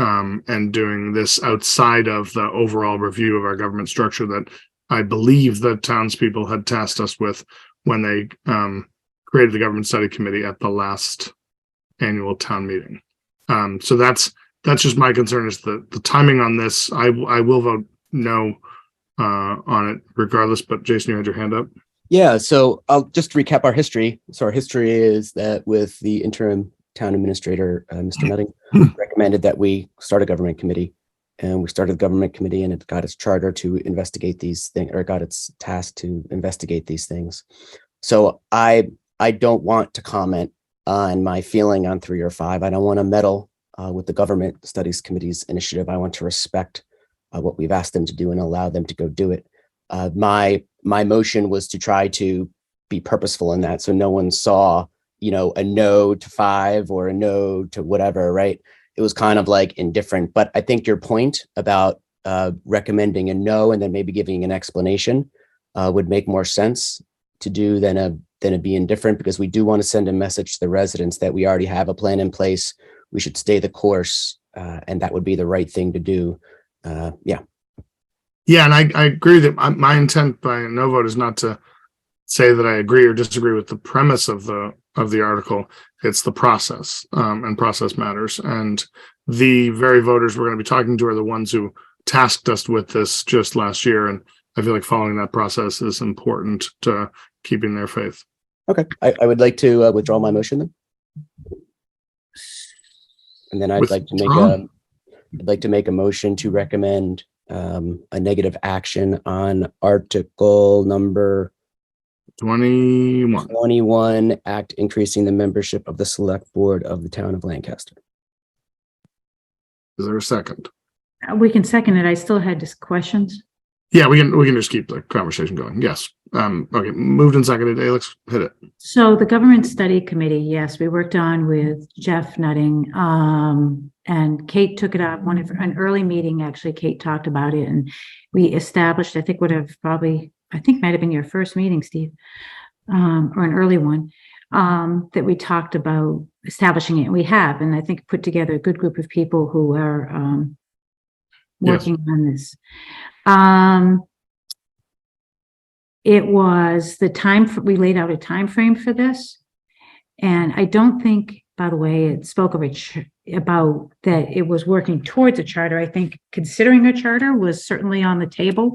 and doing this outside of the overall review of our government structure that I believe the townspeople had tasked us with when they created the government study committee at the last annual town meeting. So that's just my concern, is the timing on this. I will vote no on it regardless, but Jason, you had your hand up. Yeah, so I'll just recap our history. So our history is that with the interim town administrator, Mr. Nutting, recommended that we start a government committee, and we started the government committee, and it got its charter to investigate these things, or got its task to investigate these things. So I don't want to comment on my feeling on 3 or 5. I don't want to meddle with the government studies committee's initiative. I want to respect what we've asked them to do and allow them to go do it. My motion was to try to be purposeful in that, so no one saw, a no to 5 or a no to whatever, right? It was kind of like indifferent. But I think your point about recommending a no and then maybe giving an explanation would make more sense to do than a be indifferent, because we do want to send a message to the residents that we already have a plan in place. We should stay the course, and that would be the right thing to do. Yeah, and I agree that my intent by a no vote is not to say that I agree or disagree with the premise of the article. It's the process, and process matters. And the very voters we're going to be talking to are the ones who tasked us with this just last year. And I feel like following that process is important to keeping their faith. Okay, I would like to withdraw my motion then. And then I'd like to make a motion to recommend a negative action on article number 21, act increasing the membership of the select board of the town of Lancaster. Is there a second? We can second it. I still had just questions. Yeah, we can just keep the conversation going. Yes. Okay, moved and seconded. Alex, hit it. So the government study committee, yes, we worked on with Jeff Nutting, and Kate took it up. An early meeting, actually, Kate talked about it, and we established, I think might have been your first meeting, Steve, or an early one, that we talked about establishing it. We have, and I think put together a good group of people who are working on this. It was the time we laid out a time frame for this, and I don't think, by the way, it spoke of about that it was working towards a charter. I think considering a charter was certainly on the table,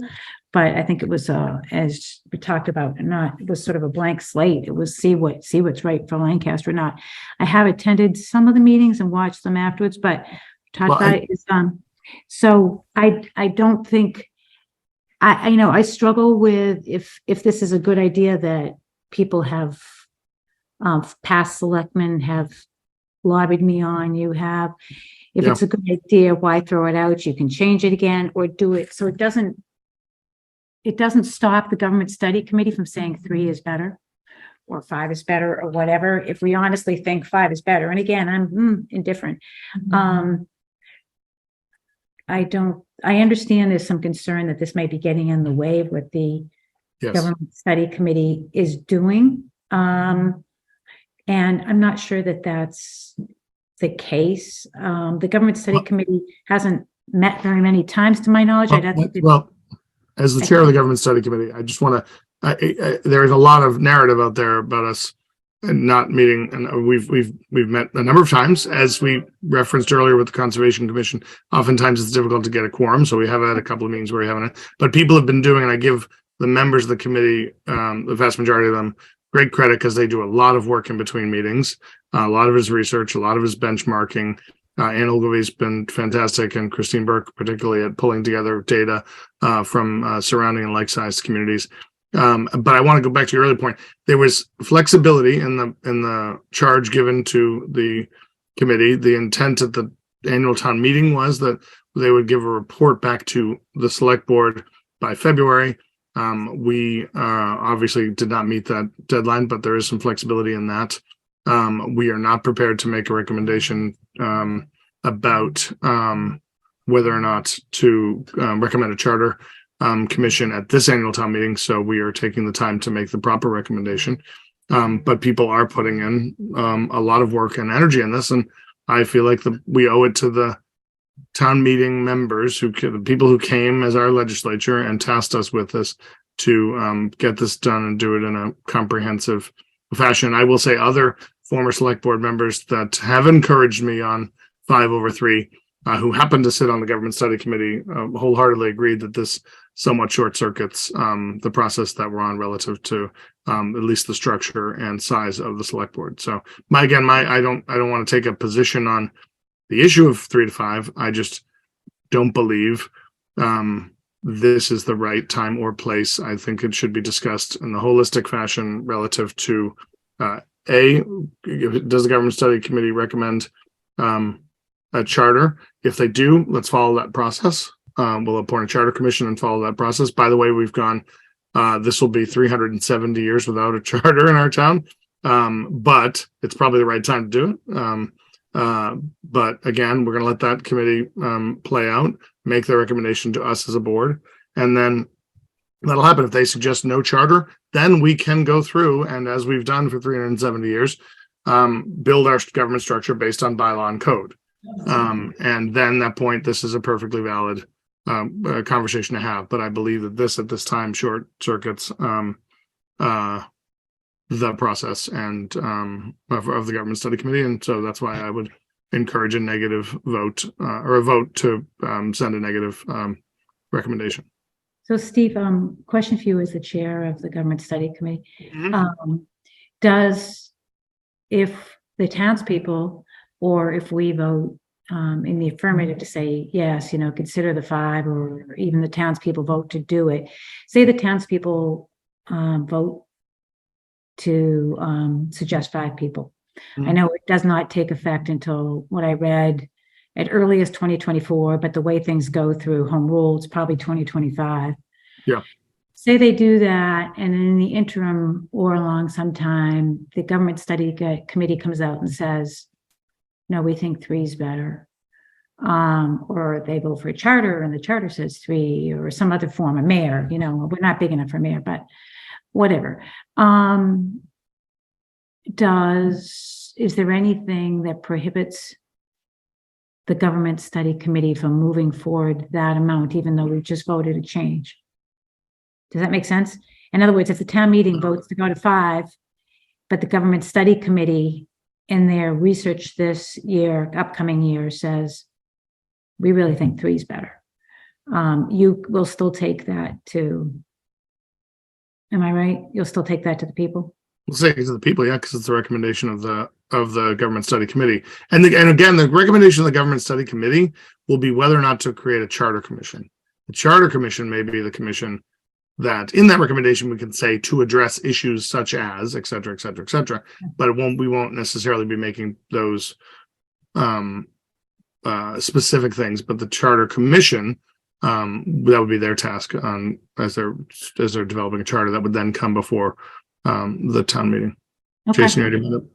but I think it was as we talked about, it was sort of a blank slate. It was see what's right for Lancaster or not. I have attended some of the meetings and watched them afterwards, but so I don't think. I struggle with if this is a good idea that people have past selectmen have lobbied me on. If it's a good idea, why throw it out? You can change it again or do it so it doesn't stop the government study committee from saying 3 is better or 5 is better or whatever. If we honestly think 5 is better, and again, I'm indifferent. I understand there's some concern that this may be getting in the way of what the government study committee is doing. And I'm not sure that that's the case. The government study committee hasn't met very many times to my knowledge. As the chair of the government study committee, I just want to, there is a lot of narrative out there about us not meeting, and we've met a number of times, as we referenced earlier with the Conservation Commission. Oftentimes it's difficult to get a quorum, so we have had a couple of meetings where we haven't. But people have been doing, and I give the members of the committee, the vast majority of them, great credit because they do a lot of work in between meetings. A lot of his research, a lot of his benchmarking. Anne Ogilvy's been fantastic, and Christine Burke, particularly at pulling together data from surrounding and like-sized communities. But I want to go back to your earlier point. There was flexibility in the charge given to the committee. The intent at the annual town meeting was that they would give a report back to the select board by February. We obviously did not meet that deadline, but there is some flexibility in that. We are not prepared to make a recommendation about whether or not to recommend a charter commission at this annual town meeting. So we are taking the time to make the proper recommendation. But people are putting in a lot of work and energy in this. And I feel like we owe it to the town meeting members, the people who came as our legislature and tasked us with this, to get this done and do it in a comprehensive fashion. I will say other former select board members that have encouraged me on 5/3, who happen to sit on the government study committee, wholeheartedly agreed that this somewhat short circuits the process that we're on relative to at least the structure and size of the select board. So I don't want to take a position on the issue of 3 to 5. I just don't believe this is the right time or place. I think it should be discussed in the holistic fashion relative to does the government study committee recommend a charter? If they do, let's follow that process. We'll appoint a charter commission and follow that process. By the way, we've gone, this will be 370 years without a charter in our town, but it's probably the right time to do it. But again, we're going to let that committee play out, make their recommendation to us as a board, and then that'll happen. If they suggest no charter, then we can go through, and as we've done for 370 years, build our government structure based on bylaw and code. And then at that point, this is a perfectly valid conversation to have. But I believe that at this time, short circuits the process and of the government study committee. And so that's why I would encourage a negative vote or a vote to send a negative recommendation. So Steve, question for you as the chair of the government study committee. Mm-hmm. If the townspeople, or if we vote in the affirmative to say, yes, consider the 5, or even the townspeople vote to do it, say the townspeople vote to suggest 5 people. Mm-hmm. I know it does not take effect until what I read at earliest 2024, but the way things go through home rule, it's probably 2025. Yeah. Say they do that, and in the interim or along sometime, the government study committee comes out and says, no, we think 3 is better. Or they vote for a charter and the charter says 3, or some other form, a mayor, we're not big enough for mayor, but whatever. Is there anything that prohibits the government study committee from moving forward that amount, even though we just voted a change? Does that make sense? In other words, if the town meeting votes to go to 5, but the government study committee in their research this year, upcoming year, says, we really think 3 is better, you will still take that to, am I right? You'll still take that to the people? We'll say to the people, yeah, because it's the recommendation of the government study committee. And again, the recommendation of the government study committee will be whether or not to create a charter commission. The charter commission may be the commission that in that recommendation we can say to address issues such as, et cetera, et cetera, et cetera. But we won't necessarily be making those specific things. But the charter commission, that would be their task as they're developing a charter that would then come before the town meeting. Okay. Jason, you already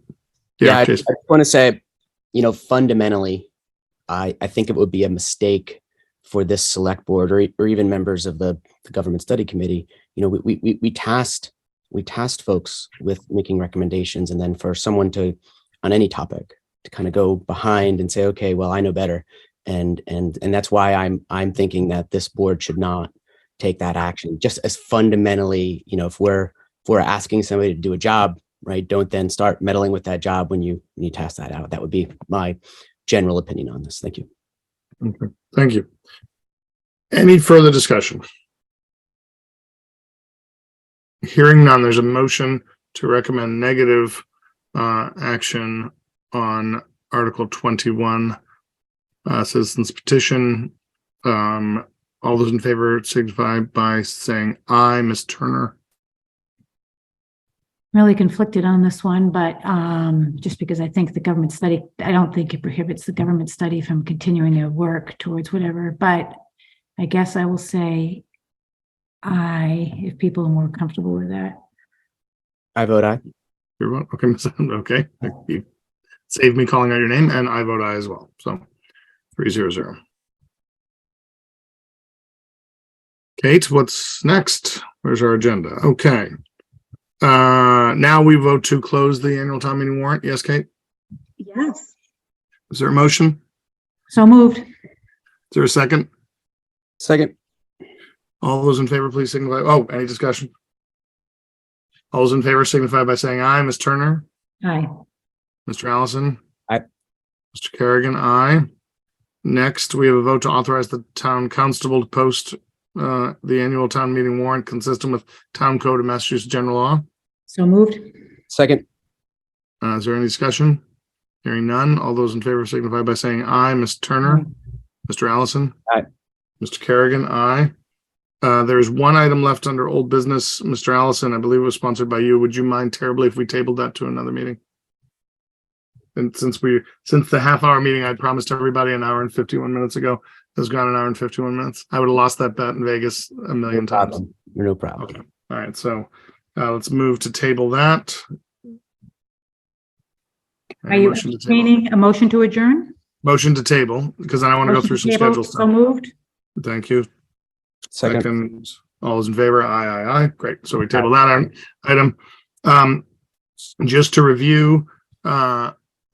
yeah, Jason. I want to say, fundamentally, I think it would be a mistake for this select board or even members of the government study committee. We tasked folks with making recommendations, and then for someone to, on any topic, to kind of go behind and say, okay, well, I know better. And that's why I'm thinking that this board should not take that action. Just as fundamentally, if we're asking somebody to do a job, right? Don't then start meddling with that job when you task that out. That would be my general opinion on this. Thank you. Okay, thank you. Any further discussion? Hearing none, there's a motion to recommend negative action on Article 21, citizens petition. All those in favor signify by saying aye. Ms. Turner? Really conflicted on this one, but just because I think the government study, I don't think it prohibits the government study from continuing their work towards whatever, but I guess I will say aye if people are more comfortable with that. I vote aye. Your vote? Okay, Ms. Okay. You saved me calling out your name, and I vote aye as well. So 3-0-0. Kate, what's next? Where's our agenda? Okay. Now we vote to close the annual town meeting warrant. Yes, Kate? Yes. Is there a motion? So moved. Is there a second? Second. All those in favor, please signify. Oh, any discussion? All those in favor signify by saying aye. Ms. Turner? Aye. Mr. Allison? Aye. Mr. Kerrigan? Aye. Next, we have a vote to authorize the town constable to post the annual town meeting warrant consistent with Town Code of Massachusetts General Law. So moved. Second. Is there any discussion? Hearing none. All those in favor signify by saying aye. Ms. Turner? Aye. Mr. Allison? Aye. Mr. Kerrigan? Aye. There's one item left under old business. Mr. Allison, I believe it was sponsored by you. Would you mind terribly if we tabled that to another meeting? And since the half-hour meeting I promised everybody an hour and 51 minutes ago has gone an hour and 51 minutes, I would have lost that bet in Vegas a million times. No problem. Okay. All right. So let's move to table that. Are you Motion to table. entertaining a motion to adjourn? Motion to table, because then I want to go Motion through to some table. schedule So stuff. moved. Thank you. Second. Second. All those in favor? Aye, aye, aye. Great. So we table that item. Just to review,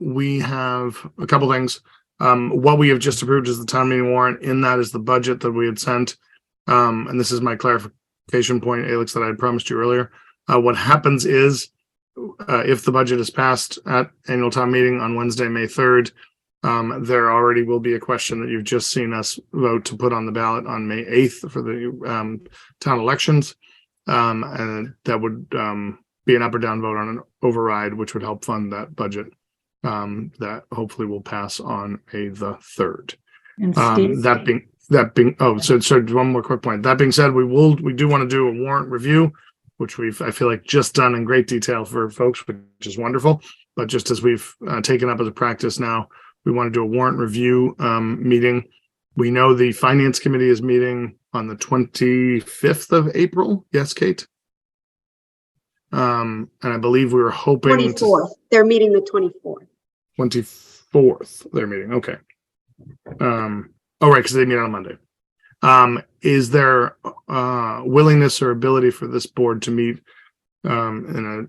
we have a couple things. What we have just approved is the town meeting warrant. In that is the budget that we had sent. And this is my clarification point, Alex, that I had promised you earlier. What happens is, if the budget is passed at annual town meeting on Wednesday, May 3rd, there already will be a question that you've just seen us vote to put on the ballot on May 8th for the town elections. And that would be an up or down vote on an override, which would help fund that budget that hopefully will pass on May the 3rd. And Steve, So one more quick point. That being said, we do want to do a warrant review, which I feel like just done in great detail for folks, which is wonderful. But just as we've taken up as a practice now, we want to do a warrant review meeting. We know the finance committee is meeting on the 25th of April. Yes, Kate? And I believe we were hoping 24th. They're meeting the 24th. 24th, they're meeting. Okay. Right, because they meet on Monday. Is there willingness or ability for this board to meet in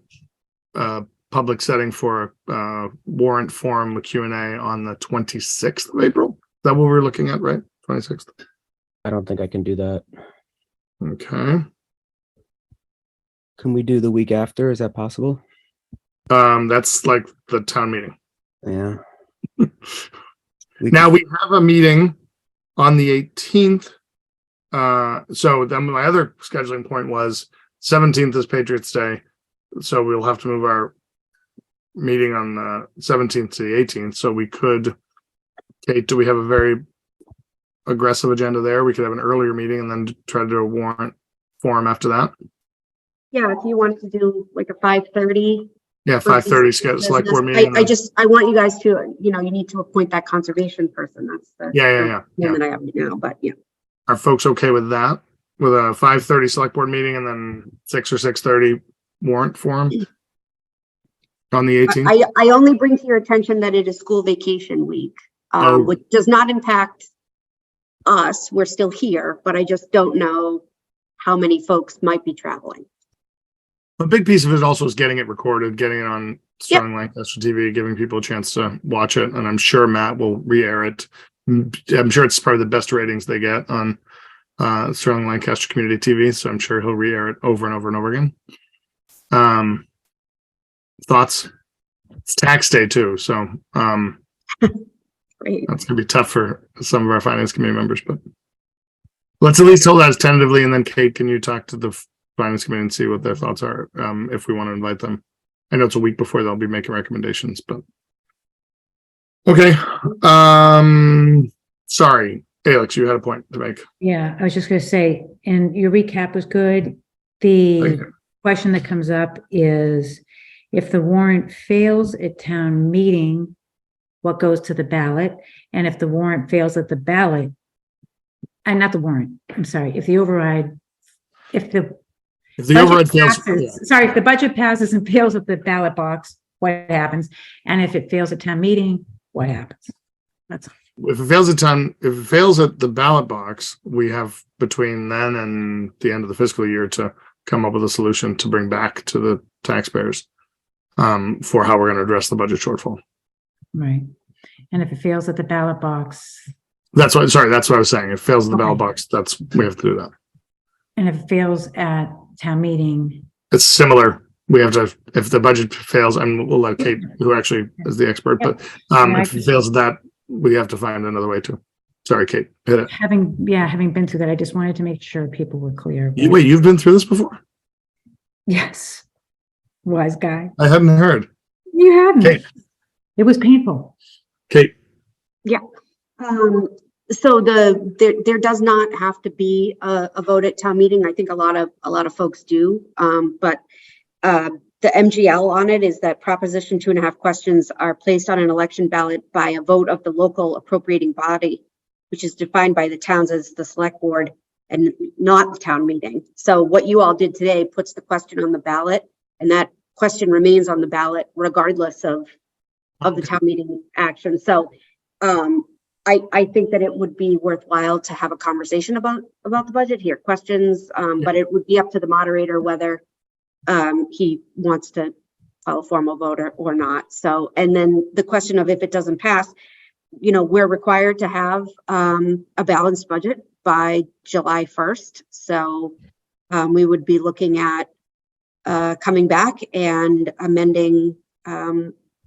a public setting for a warrant forum Q&A on the 26th of April? Is that what we're looking at, right? 26th. I don't think I can do that. Okay. Can we do the week after? Is that possible? That's like the town meeting. Yeah. Now we have a meeting on the 18th. So then my other scheduling point was 17th is Patriots Day. So we'll have to move our meeting on the 17th to the 18th. So we could, Kate, do we have a very aggressive agenda there? We could have an earlier meeting and then try to do a warrant forum after that. Yeah, if you wanted to do like a 5:30. Yeah, 5:30 select board meeting. I want you guys to, you need to appoint that conservation person. That's the Yeah. one that I have now, but yeah. Are folks okay with that? With a 5:30 select board meeting and then 6 or 6:30 warrant forum on the 18th? I only bring to your attention that it is school vacation week, which does not impact us. We're still here, but I just don't know how many folks might be traveling. A big piece of it also is getting it recorded, getting it on Sterling-Lancaster TV, giving people a chance to watch it. And I'm sure Matt will re-air it. I'm sure it's probably the best ratings they get on Sterling-Lancaster Community TV. So I'm sure he'll re-air it over and over and over again. Thoughts? It's tax day too, so Great. that's gonna be tough for some of our finance committee members, but let's at least hold that as tentatively, and then Kate, can you talk to the finance committee and see what their thoughts are, if we want to invite them? I know it's a week before they'll be making recommendations, but okay. Sorry, Alex, you had a point to make. Yeah, I was just going to say, and your recap was good. Thank The you. question that comes up is if the warrant fails at town meeting, what goes to the ballot? And if the warrant fails at the ballot, and not the warrant, I'm sorry, if the override, if the If the budget override fails, passes, sorry, if the budget passes and fails at the ballot box, what happens? And if it fails at town meeting, what happens? That's all. if it fails at the ballot box, we have between then and the end of the fiscal year to come up with a solution to bring back to the taxpayers for how we're going to address the budget shortfall. Right. And if it fails at the ballot box, That's what I was saying. If it fails at the Okay. ballot box, we have to do that. and if it fails at town meeting, It's similar. We have to, if the budget fails, and we'll let Kate, who actually is the expert, but Yeah, if it fails at that, we have to find another way to. Sorry, Kate, hit it. having been through that, I just wanted to make sure people were clear. Wait, you've been through this before? Yes. Wise guy. I hadn't heard. You hadn't. Kate. It was painful. Kate, So there does not have to be a vote at town meeting. I think a lot of folks do. But the MGL on it is that proposition 2.5 questions are placed on an election ballot by a vote of the local appropriating body, which is defined by the towns as the select board and not the town meeting. So what you all did today puts the question on the ballot, and that question remains on the ballot regardless of the town meeting action. So I think that it would be worthwhile to have a conversation about the budget here, questions, but it would be up to the moderator whether he wants to file a formal vote or not. So, and then the question of if it doesn't pass, we're required to have a balanced budget by July 1st. So we would be looking at coming back and amending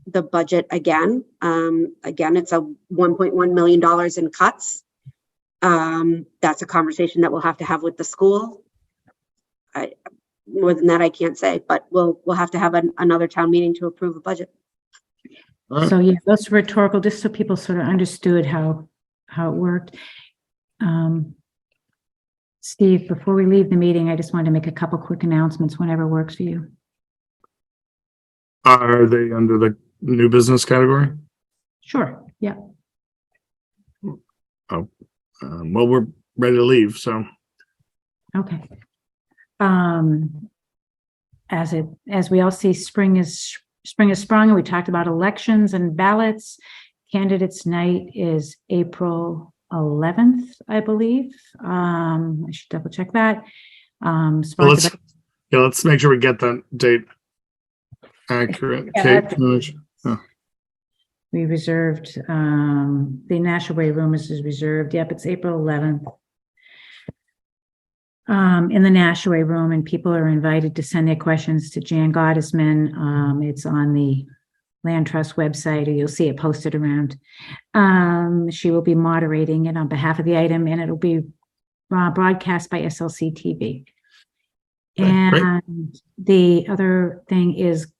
the budget again. Again, it's a $1.1 million in cuts. That's a conversation that we'll have to have with the school. More than that, I can't say, but we'll have to have another town meeting to approve a budget. Right. So yeah, that's rhetorical, just so people sort of understood how it worked. Steve, before we leave the meeting, I just wanted to make a couple quick announcements whenever works for you. Are they under the new business category? Sure. Yeah. Well, we're ready to leave, so. Okay. As we all see, spring is sprung, and we talked about elections and ballots. Candidates night is April 11th, I believe. I should double check that. Let's make sure we get that date accurate. Yeah, Kate, we reserved, the National Way room is reserved. Yep, it's April 11th. In the Nashaway room, and people are invited to send their questions to Jan Gottesman. It's on the Land Trust website, or you'll see it posted around. She will be moderating it on behalf of the item, and it'll be broadcast by SLC TV. Okay, And the other thing is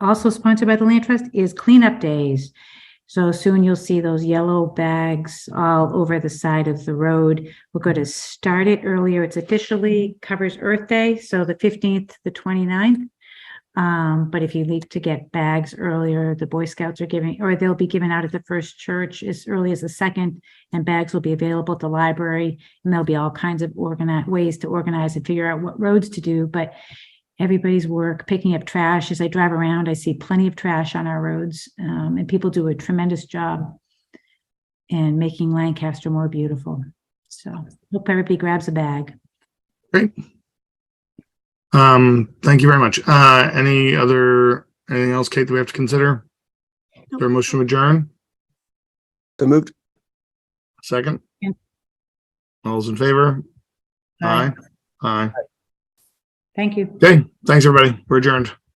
also sponsored by the Land Trust is cleanup days. So soon you'll see those yellow bags all over the side of the road. We're going to start it earlier. It's officially covers Earth Day, so the 15th to the 29th. But if you need to get bags earlier, the Boy Scouts are giving, or they'll be given out at the first church as early as the 2nd, and bags will be available at the library, and there'll be all kinds of ways to organize and figure out what roads to do. But everybody's work, picking up trash. As I drive around, I see plenty of trash on our roads, and people do a tremendous job in making Lancaster more beautiful. So hope everybody grabs a bag. Great. Thank you very much. Anything else, Kate, that we have to consider? Is there a motion to adjourn? So moved. Second? Yeah. All those in favor? Aye. Aye. Thank you. Okay, thanks, everybody. We're adjourned.